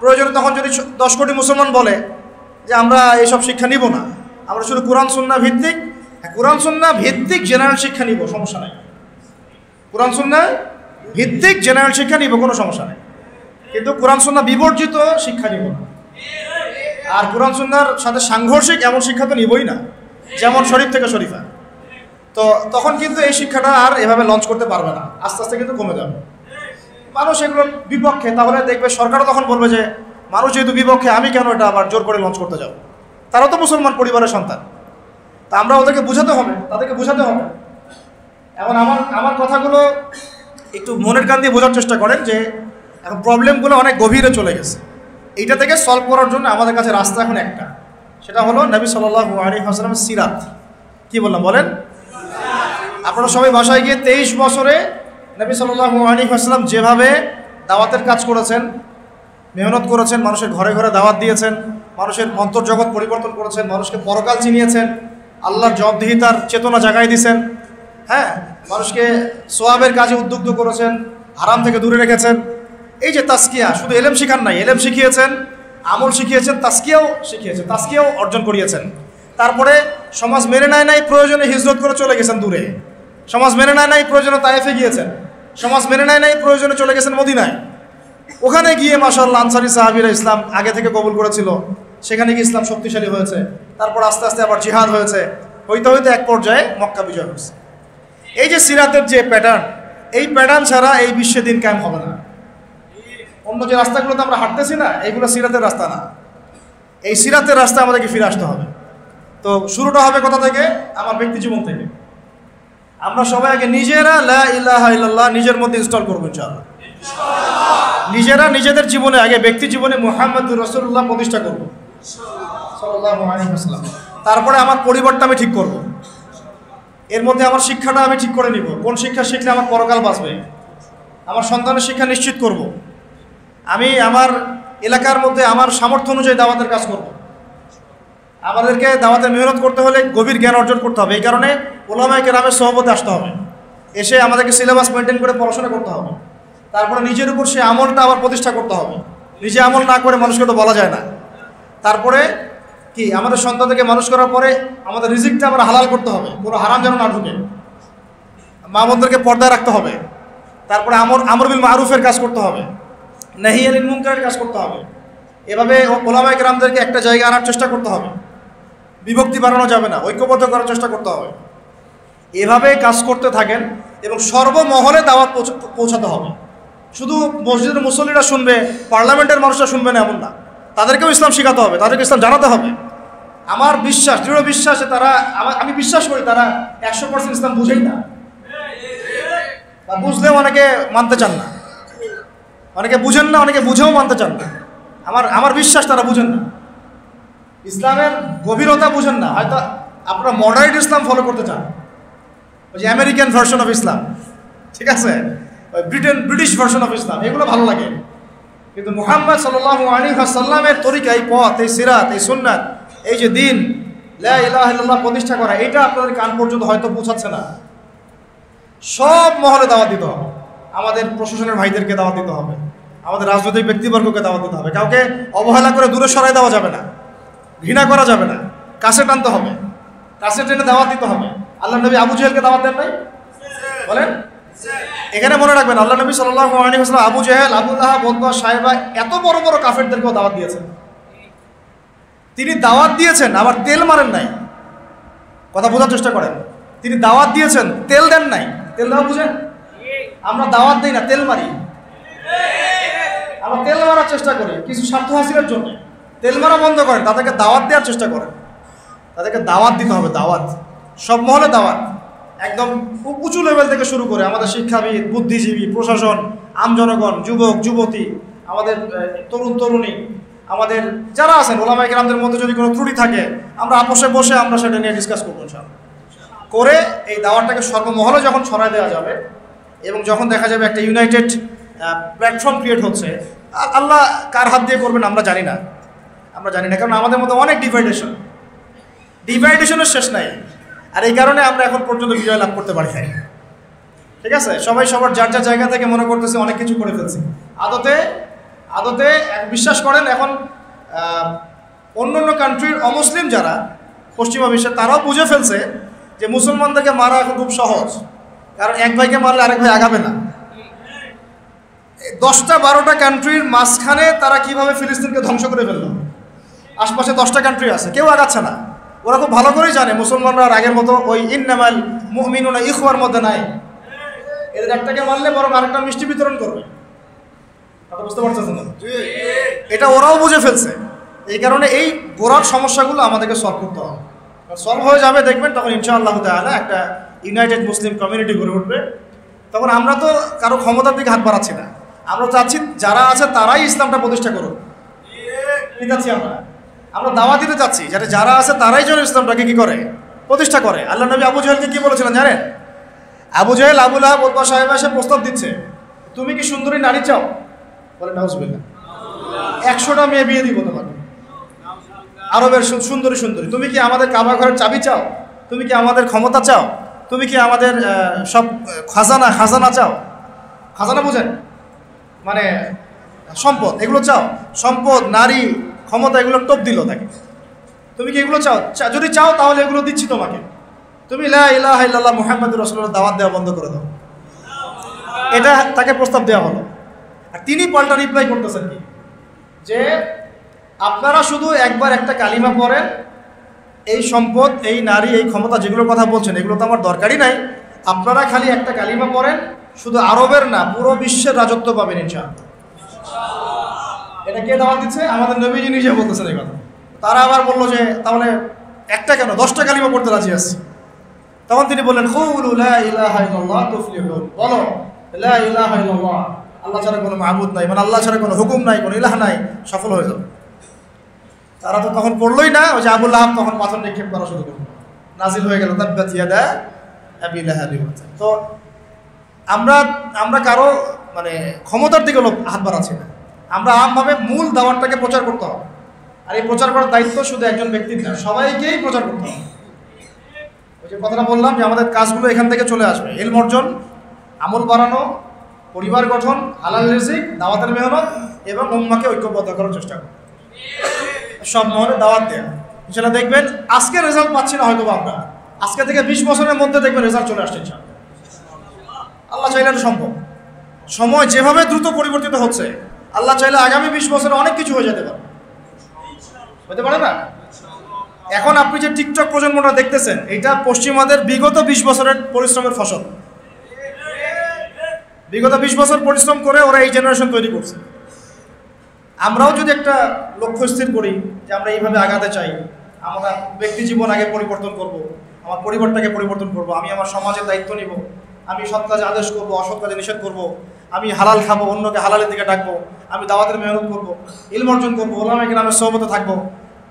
প্রয়োজনে তখন যদি 10 কোটি মুসলমান বলে যে আমরা এইসব শিক্ষা নিব না, আমরা শুধু কোরআন সুন্নাহ ভিত্তিক, কোরআন সুন্নাহ ভিত্তিক জেনারেল শিক্ষা নিব, সমস্যা নাই। কোরআন সুন্নাহ ভিত্তিক জেনারেল শিক্ষা নিব, কোনো সমস্যা নাই। কিন্তু কোরআন সুন্নাহ বিবর্জিত শিক্ষা নিব না। আর কোরআন সুন্নাহর সাথে সাংঘর্ষিক এমন শিক্ষা তো নিবই না, যেমন শরীফ থেকে শরীফা। তো তখন কিন্তু এই শিক্ষাটা আর এভাবে লঞ্চ করতে পারবে না, আস্তে আস্তে কিন্তু কমে যাবে। মানুষ এগুলোর বিপক্ষে, তাহলে দেখবে সরকারও তখন বলবে যে মানুষ যেহেতু বিপক্ষে, আমি কেন এটা আবার জোর করে লঞ্চ করতে যাব? তারাও তো মুসলমান পরিবারের সন্তান, তা আমরা ওদেরকে বোঝাতে হবে, তাদেরকে বোঝাতে হবে। এখন আমার কথাগুলো একটু মনের কান দিয়ে বোঝার চেষ্টা করেন যে এখন প্রবলেমগুলো অনেক গভীরে চলে গেছে। এইটা থেকে সলভ করার জন্য আমাদের কাছে রাস্তা এখন একটা, সেটা হলো নবী সাল্লাল্লাহু আলাইহি ওয়াসাল্লামের সিরাত। কি বললাম বলেন? আপনারা সবাই বাসায় গিয়ে 23 বছরে নবী সাল্লাল্লাহু আলাইহি ওয়াসাল্লাম যেভাবে দাওয়াতের কাজ করেছেন, মেহনত করেছেন, মানুষের ঘরে ঘরে দাওয়াত দিয়েছেন, মানুষের অন্তর্জগৎ পরিবর্তন করেছেন, মানুষকে পরকাল চিনিয়েছেন, আল্লাহর জবাবদিহিতার চেতনা জাগাই দিয়েছেন, হ্যাঁ, মানুষকে সোয়াবের কাজে উদ্বুদ্ধ করেছেন, হারাম থেকে দূরে রেখেছেন। এই যে তাসকিয়া, শুধু এলেম শিখান নাই, এলেম শিখিয়েছেন, আমল শিখিয়েছেন, তাসকিয়াও শিখিয়েছেন, তাসকিয়াও অর্জন করিয়েছেন। তারপরে সমাজ মেনে নেয় নাই, প্রয়োজনে হিজরত করে চলে গেছেন দূরে। সমাজ মেনে নেয় নাই, প্রয়োজনে তায়েফে গিয়েছেন। সমাজ মেনে নেয় নাই, প্রয়োজনে চলে গেছেন মদিনায়। ওখানে গিয়ে মাশাআল্লাহ আনসারী সাহাবীরা ইসলাম আগে থেকে কবুল করেছিল, সেখানে গিয়ে ইসলাম শক্তিশালী হয়েছে। তারপর আস্তে আস্তে আবার জিহাদ হয়েছে, হইতে হইতে এক পর্যায়ে মক্কা বিজয় হয়েছে। এই যে সিরাতের যে প্যাটার্ন, এই প্যাটার্ন ছাড়া এই বিশ্বে দিন কায়েম হবে না। অন্য যে রাস্তাগুলোতে আমরা হাঁটতেছি না, এইগুলো সিরাতের রাস্তা না। এই সিরাতের রাস্তা আমাদেরকে ফিরে আসতে হবে। তো শুরুটা হবে কোথা থেকে? আমার ব্যক্তি জীবন থেকে। আমরা সবাই আগে নিজেরা লা ইলাহা ইল্লাল্লাহ নিজের মধ্যে ইনস্টল করবো ইনশাআল্লাহ। নিজেরা নিজেদের জীবনে আগে ব্যক্তি জীবনে মুহাম্মাদুর রাসূলুল্লাহ প্রতিষ্ঠা করব সাল্লাল্লাহু আলাইহি ওয়াসাল্লাম। তারপরে আমার পরিবারটা আমি ঠিক করব, এর মধ্যে আমার শিক্ষাটা আমি ঠিক করে নিব, কোন শিক্ষা শিখলে আমার পরকাল বাঁচবে। আমার সন্তানের শিক্ষা নিশ্চিত করব। আমি আমার এলাকার মধ্যে আমার সামর্থ্য অনুযায়ী দাওয়াতের কাজ করব। আমাদেরকে দাওয়াতের মেহনত করতে হলে গভীর জ্ঞান অর্জন করতে হবে। এই কারণে উলামায়ে কেরামের সোহবতে আসতে হবে, এসে আমাদেরকে সিলেবাস মেনটেন করে পড়াশোনা করতে হবে। তারপরে নিজের উপর সে আমলটা আবার প্রতিষ্ঠা করতে হবে। নিজে আমল না করে মানুষকে তো বলা যায় না। তারপরে কি আমাদের সন্তানদেরকে মানুষ করার পরে আমাদের রিজিকটা আমরা হালাল করতে হবে, কোনো হারাম যেন না ঢুকে, মা বোনদেরকে পর্দায় রাখতে হবে, তারপরে আমর বিল মারুফের কাজ করতে হবে, নাহি আনিল মুনকারের কাজ করতে হবে। এভাবে ওলামায়ে কেরামদেরকে একটা জায়গায় আনার চেষ্টা করতে হবে, বিভক্তি বাড়ানো যাবে না, ঐক্যবদ্ধ করার চেষ্টা করতে হবে। এভাবে কাজ করতে থাকেন এবং সর্বমহলে দাওয়াত পৌঁছাতে হবে। শুধু মসজিদের মুসল্লিরা শুনবে, পার্লামেন্টের মানুষরা শুনবে না এমন না, তাদেরকেও ইসলাম শেখাতে হবে, তাদেরকে ইসলাম জানাতে হবে। আমার বিশ্বাস, দৃঢ় বিশ্বাসে তারা, আমি বিশ্বাস করি তারা 100% ইসলাম বুঝেই না, বা বুঝলেও অনেকে মানতে চান না, অনেকে বুঝেন না, অনেকে বুঝেও মানতে চান না। আমার বিশ্বাস তারা বুঝেন না, ইসলামের গভীরতা বুঝেন না। হয়তো আপনারা মডারেট ইসলাম ফলো করতে চান, ওই যে আমেরিকান ভার্সন অফ ইসলাম, ঠিক আছে, ওই ব্রিটিশ ভার্সন অফ ইসলাম, এগুলো ভালো লাগে। কিন্তু মুহাম্মদ সাল্লাল্লাহু আলাইহি ওয়াসাল্লামের তরিকা, এই পথ, এই সিরাত, এই সুন্নাত, এই যে দিন লা ইলাহা ইল্লাল্লাহ প্রতিষ্ঠা করা, এটা আপনাদের কান পর্যন্ত হয়তো পৌঁছাচ্ছে না। সব মহলে দাওয়াত দিতে হবে, আমাদের প্রশাসনের ভাইদেরকে দাওয়াত দিতে হবে, আমাদের রাজনৈতিক ব্যক্তিবর্গকে দাওয়াত দিতে হবে। কাউকে অবহেলা করে দূরে সরাই দেওয়া যাবে না, ঘৃণা করা যাবে না, কাছে টানতে হবে, কাছে টেনে দাওয়াত দিতে হবে। আল্লাহ নবী আবু জেহেলকে দাওয়াত দেন নাই? বলেন। এখানে মনে রাখবেন, আল্লাহ নবী সাল্লাল্লাহু আলাইহি ওয়াসাল্লাম আবু জেহেল, আবু লাহাব, উতবা, সাইবা, এত বড় বড় কাফেরদেরকেও দাওয়াত দিয়েছেন। তিনি দাওয়াত দিয়েছেন, আবার তেল মারেন নাই। কথা বোঝার চেষ্টা করেন, তিনি দাওয়াত দিয়েছেন, তেল দেন নাই। তেল দেওয়া বুঝেন? আমরা দাওয়াত দিই না, তেল মারি। আমরা তেল মারার চেষ্টা করি কিছু স্বার্থ হাসিলের জন্য। তেল মারা বন্ধ করেন, তাদেরকে দাওয়াত দেওয়ার চেষ্টা করেন। তাদেরকে দাওয়াত দিতে হবে, দাওয়াত, সব মহলে দাওয়াত, একদম উঁচু লেভেল থেকে শুরু করে আমাদের শিক্ষাবিদ, বুদ্ধিজীবী, প্রশাসন, আমজনগণ, যুবক যুবতী, আমাদের তরুণ তরুণী, আমাদের যারা আছেন ওলামায়ে কেরামদের মধ্যে যদি কোনো ত্রুটি থাকে, আমরা আপোষে বসে আমরা সেটা নিয়ে ডিসকাস করবো ইনশাআল্লাহ। করে এই দাওয়াতটাকে সর্বমহলে যখন ছড়ায় দেওয়া যাবে এবং যখন দেখা যাবে একটা ইউনাইটেড প্ল্যাটফর্ম ক্রিয়েট হচ্ছে, আল্লাহ কার হাত দিয়ে করবেন আমরা জানি না, কারণ আমাদের মধ্যে অনেক ডিভাইডেশনের শেষ নাই। আর এই কারণে আমরা এখন পর্যন্ত বিজয় লাভ করতে পারি নাই। ঠিক আছে, সবাই সবার যার যার জায়গা থেকে মনে করতেছে অনেক কিছু করে ফেলছি। আদতে বিশ্বাস করেন, এখন অন্য কান্ট্রির অমুসলিম যারা পশ্চিমা বিশ্বে, তারাও বুঝে ফেলছে যে মুসলমানদেরকে মারা এখন খুব সহজ, কারণ এক ভাইকে মারলে আরেক ভাই আগাবে না। 10টা 12টা কান্ট্রির মাঝখানে তারা কিভাবে ফিলিস্তিনকে ধ্বংস করে ফেললো। আশপাশে 10টা কান্ট্রি আছে, কেউ আগাচ্ছে না। ওরা খুব ভালো করেই জানে মুসলমানরা আর আগের মতো ওই ইন্নামাল মুমিনুনা ইখওয়ার মধ্যে নাই। এদের একটাকে মারলে বরং আরেকটা মিষ্টি বিতরণ করবে। কথা বুঝতে পারছেন না? এটা ওরাও বুঝে ফেলছে। এই কারণে এই গোড়ার সমস্যাগুলো আমাদেরকে সলভ করতে হবে। সলভ হয়ে যাবে দেখবেন, তখন ইনশাআল্লাহ তাআলা একটা ইউনাইটেড মুসলিম কমিউনিটি গড়ে উঠবে। তখন আমরা তো কারো ক্ষমতার দিকে হাত বাড়াচ্ছি না, আমরা চাচ্ছি যারা আছে তারাই ইসলামটা প্রতিষ্ঠা করুক। ঠিক আছে, আমরা দাওয়াত দিতে চাচ্ছি যাতে যারা আছে তারাই যেন ইসলামটাকে কি করে, প্রতিষ্ঠা করে। আল্লাহ নবী আবু জেহেলকে কি বলেছিলেন জানেন? আবু জেহেল, আবু লাহাব, উতবা, সাইবা এসে প্রস্তাব দিচ্ছে, তুমি কি সুন্দরী নারী চাও? বলে নাউজুবিল্লাহ, 100টা মেয়ে বিয়ে দিব তোমাকে, আরবের সুন্দরী। তুমি কি আমাদের কাবা ঘরের চাবি চাও? তুমি কি আমাদের ক্ষমতা চাও? তুমি কি আমাদের সব খাজানা চাও? খাজানা বুঝেন? মানে সম্পদ, এগুলো চাও? সম্পদ, নারী, ক্ষমতা, এগুলো টোপ দিল তাকে। তুমি কি এগুলো চাও? যদি চাও তাহলে এগুলো দিচ্ছি তোমাকে। তুমি লা ইলাহা ইল্লাল্লাহ মুহাম্মাদুর রাসূলুল্লাহ দাওয়াত দেওয়া বন্ধ করে দাও। এটা তাকে প্রস্তাব দেওয়া হলো। আর তিনি পাল্টা রিপ্লাই করতেছেন কি, যে আপনারা শুধু একবার একটা কালিমা পড়েন, এই সম্পদ, এই নারী, এই ক্ষমতা যেগুলোর কথা বলছেন এগুলো তো আমার দরকারই নাই। আপনারা খালি একটা কালিমা পড়েন, শুধু আরবের না পুরো বিশ্বের রাজত্ব পাবেন ইনশাআল্লাহ। এটা কে দাওয়াত দিচ্ছে? আমাদের নবীজি নিজে বলতেছেন এই কথা। তারা আবার বললো যে তাহলে একটা কেন, 10টা কালিমা পড়তে রাজি আছি। তখন তিনি বললেন, কুলু লা ইলাহা ইল্লাল্লাহ তুফলিহুন, বলো লা ইলাহা ইল্লাল্লাহ, আল্লাহ ছাড়া কোনো মাবুদ নাই, মানে আল্লাহ ছাড়া কোনো হুকুম নাই, কোনো ইলাহ নাই, সফল হয়ে যাবে। তারা তো তখন পড়লোই না, ওই যে আবু লাহাব তখন পাথর নিক্ষেপ করা শুরু করলো, নাজিল হয়ে গেল তাব্বাত ইয়াদা আবি লাহাব। তো আমরা কারো মানে ক্ষমতার দিকে হাত বাড়াচ্ছি না, আমরা আমভাবে মূল দাওয়াতটাকে প্রচার করতে হবে। আর এই প্রচার করার দায়িত্ব শুধু একজন ব্যক্তির না, সবাইকেই প্রচার করতে হবে। ওই যে কথাটা বললাম যে আমাদের কাজগুলো এখান থেকে চলে আসবে, ইলম অর্জন, আমল বাড়ানো, পরিবার গঠন, হালাল রিজিক, দাওয়াতের মেহনত এবং উম্মাহকে ঐক্যবদ্ধ করার চেষ্টা করা, সব মহলে দাওয়াত দেয়া। ইনশাআল্লাহ দেখবেন আজকে রেজাল্ট পাচ্ছি না হয়তো আমরা, আজকে থেকে 20 বছরের মধ্যে দেখবেন রেজাল্ট চলে আসছে ইনশাআল্লাহ। আল্লাহ চাইলে এটা সম্ভব। সময় যেভাবে দ্রুত পরিবর্তিত হচ্ছে, আল্লাহ চাইলে আগামী 20 বছরে অনেক কিছু হয়ে যেতে পারে, হতে পারে না? এখন আপনি যে টিকটক প্রজন্মটা দেখতেছেন, এটা পশ্চিমাদের বিগত 20 বছরের পরিশ্রমের ফসল। বিগত 20 বছর পরিশ্রম করে ওরা এই জেনারেশন তৈরি করছে। আমরাও যদি একটা লক্ষ্য স্থির করি যে আমরা এইভাবে আগাতে চাই, আমরা ব্যক্তি জীবন আগে পরিবর্তন করব, আমার পরিবারটাকে পরিবর্তন করব, আমি আমার সমাজের দায়িত্ব নিব, আমি সৎ কাজে আদেশ করব, অসৎ কাজে নিষেধ করব, আমি হালাল খাবো, অন্যকে হালালের দিকে ডাকবো, আমি দাওয়াতের মেহনত করব, ইলম অর্জন করবো, ওলামায়ে কেরামের সোহবতে থাকবো,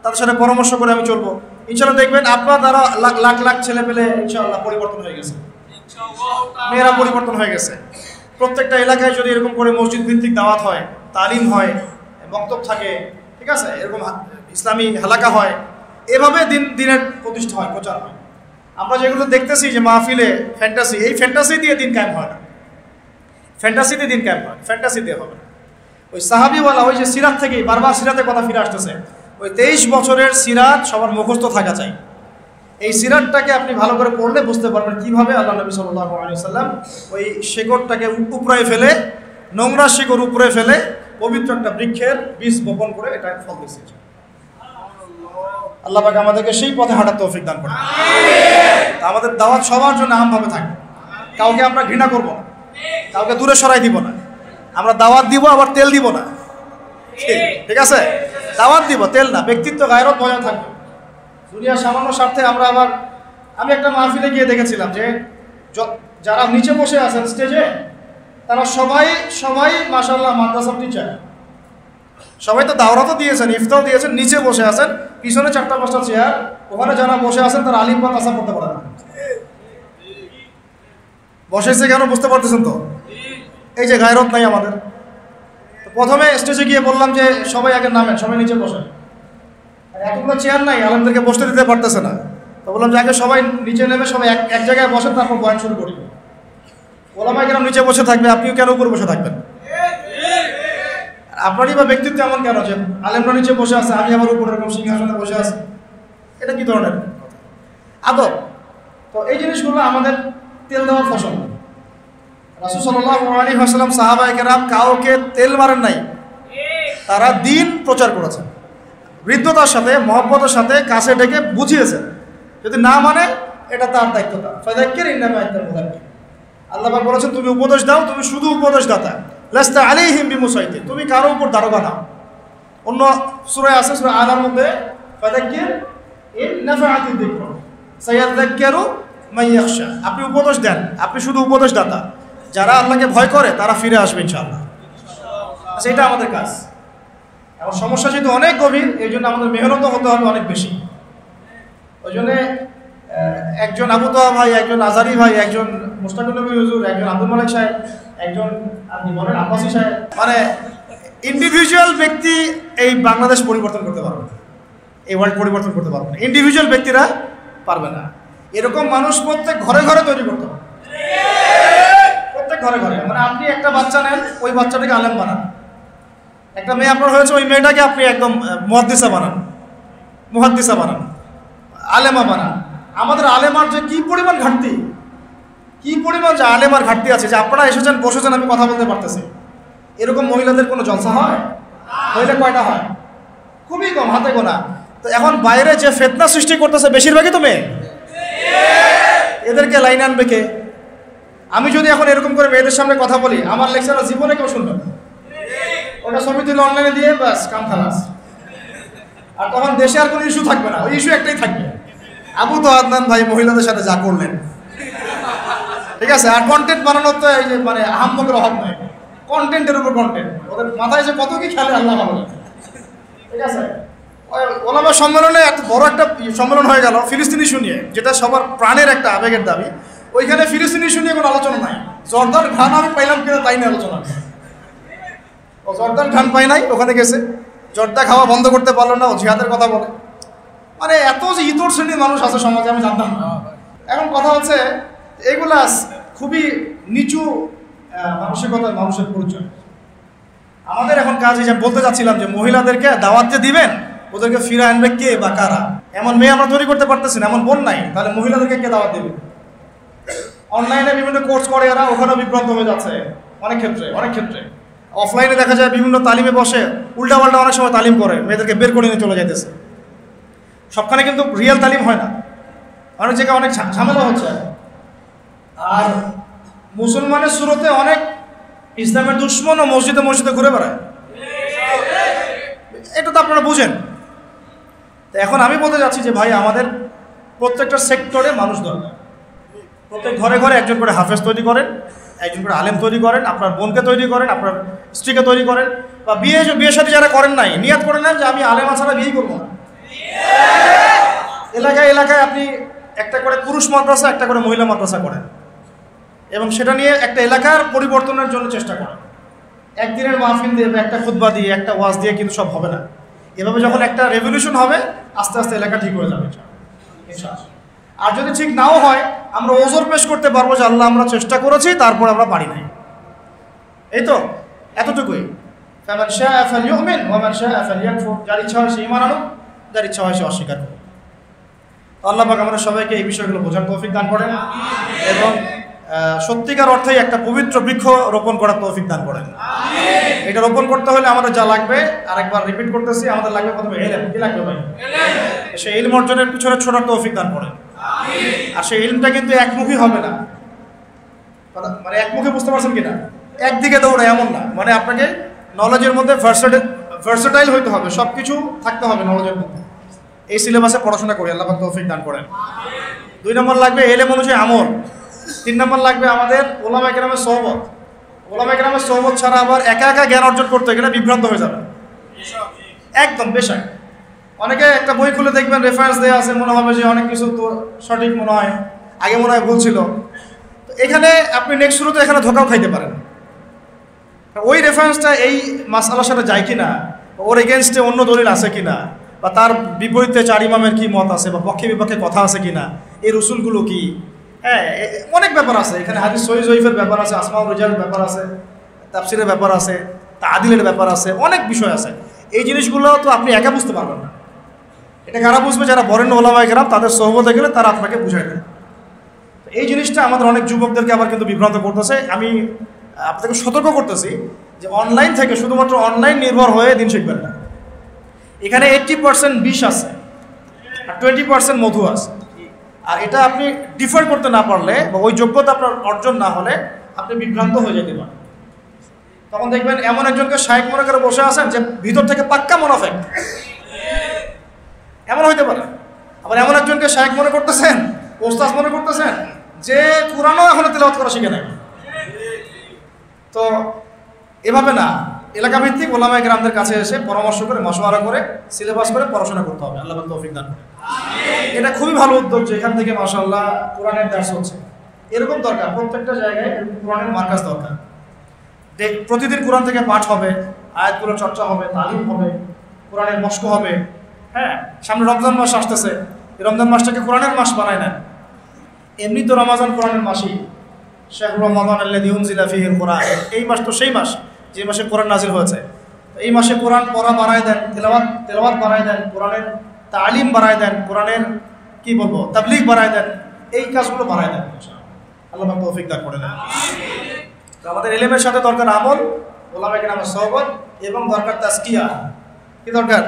তাদের সাথে পরামর্শ করে আমি চলবো, ইনশাআল্লাহ দেখবেন আপনার দ্বারা লাখ লাখ ছেলে পেলে ইনশাআল্লাহ পরিবর্তন হয়ে গেছে, মেয়েরা পরিবর্তন হয়ে গেছে। প্রত্যেকটা এলাকায় যদি এরকম করে মসজিদ ভিত্তিক দাওয়াত হয়, তালিম হয়, বক্তব্য থাকে, ঠিক আছে, এরকম ইসলামী হালাকা হয়, এভাবে দিনের প্রতিষ্ঠা হয়, প্রচার হয়। আমরা যেগুলো দেখতেছি যে মাহফিলে ফ্যান্টাসি, এই ফ্যান্টাসি দিয়ে দিন কায়েম হয় না, ফ্যান্টাসি দিয়ে দিন কায়েম হয়, ফ্যান্টাসি দিয়ে হবে না। ওই সাহাবিওয়ালা ওই যে সিরাত থেকেই বারবার সিরাতের কথা ফিরে আসতেছে, ওই 23 বছরের সিরাত সবার মুখস্থ থাকা চাই। এই সিরাতটাকে আপনি ভালো করে পড়লে বুঝতে পারবেন কীভাবে আল্লাহ নবী সাল্লাল্লাহু আলাইহি ওয়াসাল্লাম ওই শেকড়টাকে উপরে ফেলে, নোংরা শেকড় উপরে ফেলে পবিত্র একটা বৃক্ষের বীজ বপন করে এটা ফল দিয়েছে। আল্লাহ পাক আমাদেরকে সেই পথে হাঁটার তৌফিক দান করুন। আমাদের দাওয়াত সবার জন্য আমভাবে থাকবে, কাউকে আমরা ঘৃণা করব না, কাউকে দূরে সরাই দিব না, আমরা দাওয়াত দিব আবার তেল দিব না, ঠিক আছে? দাওয়াত দিব, তেল না, ব্যক্তিত্ব গায়রত বজায় থাকবে। দুনিয়ার সামান্য স্বার্থে আমরা আবার, আমি একটা মাহফিলে গিয়ে দেখেছিলাম যে যারা নিচে বসে আছেন স্টেজে, তারা সবাই মাশাআল্লাহ মাদ্রাসার টিচার, সবাই তো দাওরাতও দিয়েছেন, ইফতাও দিয়েছেন, নিচে বসে আছেন, পিছনে 4-5টা চেয়ার, ওখানে যারা বসে আছেন তারা আলিম বা কাসা পড়তে পারে না। বসেছে কেন বুঝতে পারতেছেন তো? এই যে গায়রত নাই আমাদের। তো প্রথমে স্টেজে গিয়ে বললাম যে সবাই আগে নামেন, সবাই নিচে বসেন, এতগুলো চেয়ার নাই, আলেমদেরকে বসতে দিতে পারতেছে না। তো বললাম যে আগে সবাই নিচে নেমে সবাই এক জায়গায় বসেন, তারপর বয়ান শুরু করি। ওলামায়ে কেরাম নিচে বসে থাকবে, আপনিও কেন উপরে বসে থাকবেন? আপনারই বা ব্যক্তিত্ব এমন কেন যে আলেমরা নিচে বসে আছে, আমি আমার উপরে এরকম সিংহাসনে বসে আছি? এটা কি ধরনের আদব? তো এই জিনিসগুলো আমাদের তেল দেওয়ার ফসল। রাসূল সাল্লাল্লাহু আলাইহি ওয়াসাল্লাম সাহাবায়ে কেরাম কাউকে তেল মারেন নাই, তারা দ্বীন প্রচার করেছেন, হৃদ্যতার সাথে, মহব্বতের সাথে কাছে ডেকে বুঝিয়েছেন। যদি না মানে এটা তার দায়িত্ব, তার ফাযাক্কির ইন্নামা আনতা মুযাক্কির। আল্লাহ পাক বলেছেন তুমি উপদেশ দাও, তুমি শুধু উপদেশদাতা, লাস্তা আলাইহিম বিমুসাইতির, তুমি কারো উপর দারোগা নাও। অন্য সূরা আছে, সূরা আলার মধ্যে ফাযাক্কির ইন নাফাআতিদ যিকর সায়াযাক্কারু মান ইয়াখশা, আপনি উপদেশ দেন, আপনি শুধু উপদেশদাতা, যারা আল্লাহকে ভয় করে তারা ফিরে আসবে ইনশাআল্লাহ। আচ্ছা, এটা আমাদের কাজ। এখন সমস্যা যেহেতু অনেক গভীর, এই জন্য আমাদের মেহনতও হতে হবে অনেক বেশি। ওই জন্যে একজন আবু তোহা ভাই, একজন আজারি ভাই, একজন মুশতাকুর নবী হুজুর, একজন আব্দুল মালিক সাহেব, একজন আপনি বলেন আব্বাসী সাহেব, মানে ইন্ডিভিজুয়াল ব্যক্তি এই বাংলাদেশ পরিবর্তন করতে পারবে না, এই ওয়ার্ল্ড পরিবর্তন করতে পারবে না, ইন্ডিভিজুয়াল ব্যক্তিরা পারবে না। এরকম মানুষ প্রত্যেক ঘরে ঘরে তৈরি করতে হবে, প্রত্যেক ঘরে ঘরে। মানে আপনি একটা বাচ্চা নেন, ওই বাচ্চাটাকে আলেম বানান। একটা মেয়ে আপনার হয়েছে, ওই মেয়েটাকে আপনি একদম মুহাদ্দিসা বানান, আলেমা বানান। আমাদের আলেমার যে কি পরিমাণ ঘাটতি, কি পরিমাণ যে আলেমার ঘাটতি আছে, যে আপনারা এসেছেন বসেছেন, আমি কথা বলতে পারতেছি, এরকম মহিলাদের কোনো জলসা হয়? হইলে কয়টা হয়? খুবই কম, হাতে গোনা। তো এখন বাইরে যে ফিতনা সৃষ্টি করতেছে বেশিরভাগই তো মেয়ে, এদেরকে লাইন আনবে কে? আমি যদি এখন এরকম করে মেয়েদের সামনে কথা বলি, আমার লেকচার জীবনে কেউ শুনবে না, ওটা ছবি তুলে অনলাইনে দিয়ে ব্যাস কাম খালাস। আর তখন দেশে আর কোনো ইস্যু থাকবে না, ওই ইস্যু একটাই থাকবে, আবু তো আদনান ভাই মহিলাদের সাথে যা করলেন, ঠিক আছে। আর কন্টেন্ট বানানোর তো এই যে মানে আহাম্মকের অভাব নয়, কন্টেন্টের উপর কন্টেন্ট, ওদের মাথায় যে কত কি খেলে আল্লাহ ভালো, ঠিক আছে। ওলামা সম্মেলনে এত বড় একটা সম্মেলন হয়ে গেল ফিলিস্তিনি ইস্যু নিয়ে, যেটা সবার প্রাণের একটা আবেগের দাবি। ওইখানে ফিলিস্তিনি ইস্যু নিয়ে কোনো আলোচনা নাই, জর্দার ঘান আমি পাইলাম কিনা তাই নিয়ে আলোচনা। ও জর্দার ঘান পাই নাই, ওখানে গেছে, জর্দা খাওয়া বন্ধ করতে পারলো না, ও জিহাদের কথা বলে। মানে এত যে ইতর শ্রেণীর মানুষ আছে সমাজে, আমি জানতাম না। এখন কথা হচ্ছে এগুলা খুবই নিচু মানসিকতার মানুষের পরিচয়। আমাদের এখন কাজ, এই যে বলতে চাচ্ছিলাম যে মহিলাদেরকে দাওয়াত যে দিবেন, ওদেরকে ফিরে আনবে কে বা কারা? এমন মেয়ে আমরা তৈরি করতে পারতেছি না, এমন বোন নাই, তাহলে মহিলাদেরকে কে দাওয়াত দেবে? অনলাইনে বিভিন্ন কোর্স করে এরা, ওখানেও বিভ্রান্ত হয়ে যাচ্ছে অনেক ক্ষেত্রে। অফলাইনে দেখা যায় বিভিন্ন তালিমে বসে উল্টাপাল্টা অনেক সময় তালিম করে, মেয়েদেরকে বের করে নিয়ে চলে যাইতেছে। সবখানে কিন্তু রিয়েল তালিম হয় না, অনেক জায়গায় অনেক ঝামেলা হচ্ছে। আর মুসলমানের সুরতে অনেক ইসলামের দুশ্মন ও মসজিদে ঘুরে বেড়ায়, এটা তো আপনারা বুঝেন। তো এখন আমি বলতে যাচ্ছি যে ভাই, আমাদের প্রত্যেকটা সেক্টরে মানুষ দরকার। প্রত্যেক ঘরে ঘরে একজন করে হাফেজ তৈরি করেন, একজন করে আলেম তৈরি করেন, আপনার বোনকে তৈরি করেন, আপনার স্ত্রীকে তৈরি করেন, বা বিয়ে সাথে যারা করেন নাই নিয়াত করে নেন যে আমি আলেমা ছাড়া বিয়েই করবো না। এলাকায় আপনি একটা করে পুরুষ মাদ্রাসা, একটা করে মহিলা মাদ্রাসা করেন, এবং সেটা নিয়ে একটা এলাকার পরিবর্তনের জন্য চেষ্টা করেন। একদিনের মাহফিল দিয়ে, একটা খুতবা দিয়ে, একটা ওয়াজ দিয়ে কিন্তু সব হবে না। এভাবে যখন একটা রেভলিউশন হবে, আস্তে আস্তে এলাকা ঠিক হয়ে যাবে। আর যদি ঠিক নাও হয়, আমরা ওজোর পেশ করতে পারবো যে আল্লাহ আমরা চেষ্টা করেছি, তারপর আমরা পারি নাই। এই তো এতটুকুই। ফামান শাআ ফালইউমিন ওয়া মান শাআ ফালইয়াকফুর, যার ইচ্ছা হয় সে ঈমান আনুক, যার ইচ্ছা হয় সে অস্বীকার করুক। আল্লাহ পাক আমাদের সবাইকে এই বিষয়গুলো বোঝার তৌফিক দান করেন, এবং সত্যিকার অর্থেই একটা পবিত্র বৃক্ষ রোপণ করার তৌফিক দান করেন। এটা রোপণ করতে হলে আমাদের যা লাগবে, আরেকবার রিপিট করতেছি, আমাদের লাগবে প্রথমে ইলম। কি লাগবে ভাই? সেই ইলম অর্জনের পিছনে ছোটার তৌফিক দান করেন। আর সেই ইলমটা কিন্তু একমুখী হবে না, মানে একমুখী, বুঝতে পারছেন কিনা? একদিকে দৌড়ে এমন না, মানে আপনাকে নলেজের মধ্যে ভার্সেটাইল হইতে হবে, সব কিছু থাকতে হবে নলেজের মধ্যে। এই সিলেবাসে পড়াশোনা করি, আল্লাহ পাক তৌফিক দান করেন। 2 নম্বর লাগবে ইলম অনুযায়ী আমল। 3 নম্বর লাগবে আমাদের ওলামায়ে কেরামের সোহবত। ওলামায়ে কেরামের সোহবত ছাড়া আবার একা জ্ঞান অর্জন করতে গেলে বিভ্রান্ত হয়ে যাবে একদম। বেশক অনেকে একটা বই খুলে দেখবেন, রেফারেন্স দেওয়া আছে, মনে হবে যে অনেক কিছু তো সঠিক মনে হয়, আগে মনে হয় ভুল ছিল। তো এখানে আপনি নেক্সট শুরুতে এখানে ধোকাও খাইতে পারেন। ওই রেফারেন্সটা এই মাসআলার সাথে যায় কিনা, ওর এগেনস্টে অন্য দলিল আছে কিনা, বা তার বিপরীতে 4 ইমামের কি মত আছে, বা পক্ষে বিপক্ষে কথা আছে কিনা, এই রসুলগুলো কি, হ্যাঁ অনেক ব্যাপার আছে এখানে। হাদিস সহিহ জয়ীফের ব্যাপার আছে, আসমাউল রিজালের ব্যাপার আছে, তাফসীরের ব্যাপার আছে, তাআদিলের ব্যাপার আছে, অনেক বিষয় আছে। এই জিনিসগুলো তো আপনি একা বুঝতে পারবেন না। এটা কারা বুঝবে? যারা বরেণ্য ওলামায়ে কেরাম, তাদের সোহবতে গেলে তারা আপনাকে বুঝাই দেয়। এই জিনিসটা আমাদের অনেক যুবকদেরকে আবার কিন্তু বিভ্রান্ত করতেছে। আমি আপনাকে সতর্ক করতেছি যে অনলাইন থেকে, শুধুমাত্র অনলাইন নির্ভর হয়ে দিন শিখবেন না। এখানে 80% বিষ আছে আর 20% মধু আছে। আর এটা আপনি ডিফার করতে না পারলে, বা ওই যোগ্যতা আপনার অর্জন না হলে, আপনি বিভ্রান্ত হয়ে যেতে পারেন। তখন দেখবেন এমন একজনকে শায়েখ মনে করে বসে আছেন যে ভিতর থেকে পাক্কা মুনাফিক, এমন হইতে পারে। আবার এমন একজনকে শায়েখ মনে করতেছেন, ওস্তাদ মনে করতেছেন, যে কুরআনও এখনো তেলাওয়াত করা শিখে নাই। তো এভাবে না, এলাকা ভিত্তিক ওলামায়ে কেরামদের কাছে এসে পরামর্শ করে, মাশওয়ারা করে, সিলেবাস করে পড়াশোনা করতে হবে। আল্লাহ পাক তৌফিক দান করেন। এটা খুবই ভালো উদ্যোগ যে এখান থেকে মাশাআল্লাহ কোরআনের দার্স হচ্ছে। এরকম দরকার, প্রত্যেকটা জায়গায় কোরআনের মার্কাজ দরকার। প্রতিদিন কোরআন থেকে পাঠ হবে, আয়াতগুলো চর্চা হবে, তালিম হবে, কোরআনের মস্ক হবে। হ্যাঁ, সামনে রমজান মাস আসতেছে, এই রমজান মাসটাকে কোরআনের মাস বানায় না। এমনি তো রমাজান কোরআনের মাসই, শাহরু রমাদান আল্লাযী উনজিলা ফীহিল কুরআন। এই মাস তো সেই মাস যে মাসে কোরআন নাজিল হয়েছে। এই মাসে কোরআন পড়া বাড়ায় দেন, তেলাওয়াত বাড়ায় দেন, কোরআনের তালিম বাড়ায় দেন, কোরআনের কি বলবো তাবলীগ বাড়ায় দেন, এই কাজগুলো বাড়ায় দেন। আল্লাহ পাক তৌফিক দান করে দেন। আমাদের ইলমের সাথে দরকার আমল, ওলামায়ে কেরামের সোহবত, এবং দরকার তাজকিয়া। কি দরকার?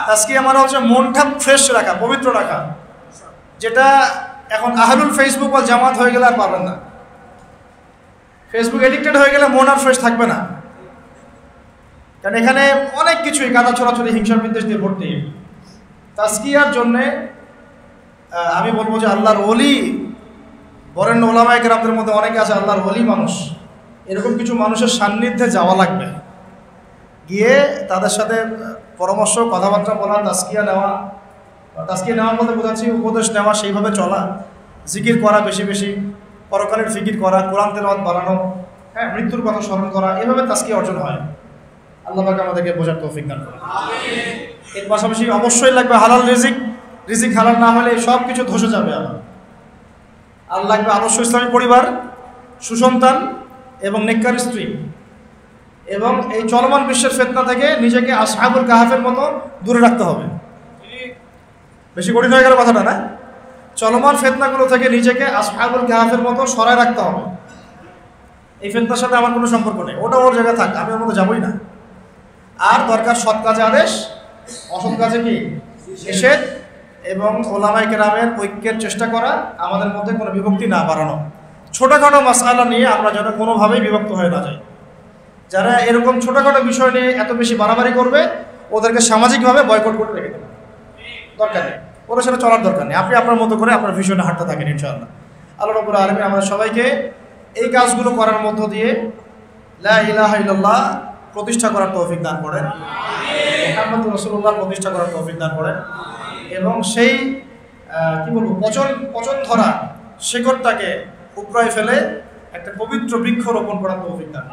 তাজকিয়া মানে হচ্ছে মনটা ফ্রেশ রাখা, পবিত্র রাখা, যেটা এখন আহলুল ফেসবুক বা জামাত হয়ে গেলে আর পারবেন না। ফেসবুক এডিক্টেড হয়ে গেলে মন আর ফ্রেশ থাকবে না, কারণ এখানে অনেক কিছুই কাদা ছড়াছড়ি, হিংসার বিদ্বেষ দিয়ে ভর্তি। তাজকিয়ার জন্যে আমি বলবো যে আল্লাহর ওলি, বরেণ্য ওলামায়ে কেরামদের মধ্যে অনেকে আছে আল্লাহর ওলি মানুষ, এরকম কিছু মানুষের সান্নিধ্যে যাওয়া লাগবে, গিয়ে তাদের সাথে পরামর্শ, কথাবার্তা বলা, তাজকিয়া নেওয়া বলতে বোঝাচ্ছি উপদেশ নেওয়া, সেইভাবে চলা, জিকির করা বেশি বেশি, পরকালের ফিকির করা, কোরআন তেলাওয়াত বাড়ানো, হ্যাঁ মৃত্যুর কথা স্মরণ করা, এভাবে তাজকিয়া অর্জন হয়। আল্লাহ পাক আমাদেরকে বোঝার তৌফিক দান করুন। এর পাশাপাশি অবশ্যই লাগবে হালাল রিজিক। রিজিক হালাল না হলে সব কিছু ধসে যাবে। আর লাগবে আদর্শ ইসলামী পরিবার, সুসন্তান এবং নেককার স্ত্রী, এবং এই চলমান বিশ্বের ফিতনা থেকে নিজেকে আসহাবুল কাহাফের মতো দূরে রাখতে হবে। বেশি কঠিন হয়ে গেল কথাটা না? চলমান ফিতনাগুলো থেকে নিজেকে আসহাবুল কাহাফের মতো সরায় রাখতে হবে। এই ফিতনার সাথে আমার কোনো সম্পর্ক নেই, ওটা ওর জায়গায় থাক, আমি ওর মধ্যে যাবই না। আর দরকার সৎ কাজে আদেশ, অসৎ কাজে কি নিষেধ, এবং ওলামায়ে কেরামের ঐক্যের চেষ্টা করা, আমাদের মধ্যে কোনো বিভক্তি না বাড়ানো। ছোটোখাটো মাসআলা নিয়ে আমরা যেন কোনোভাবেই বিভক্ত হয়ে না যাই। যারা এরকম ছোটোখাটো বিষয় নিয়ে এত বেশি বাড়াবাড়ি করবে, ওদেরকে সামাজিকভাবে বয়কট করে রেখে দেবে, দরকার নেই, ওদের সাথে চলার দরকার নেই। আপনি আপনার মতো করে আপনার ভিশনে হাঁটতে থাকেন ইনশাআল্লাহ। আল্লাহ রাব্বুল আলামিন আমাদের সবাইকে এই কাজগুলো করার মধ্য দিয়ে লা ইলাহা ইল্লাল্লাহ প্রতিষ্ঠা করার তৌফিক দান করেন, মুহাম্মদুর রাসূলুল্লাহ প্রতিষ্ঠা করার তৌফিক দান করেন, এবং সেই কি বলবো পচন ধরা শিকড়টাকে উপড়ায় ফেলে একটা পবিত্র বৃক্ষ রোপণ করার তৌফিক দান।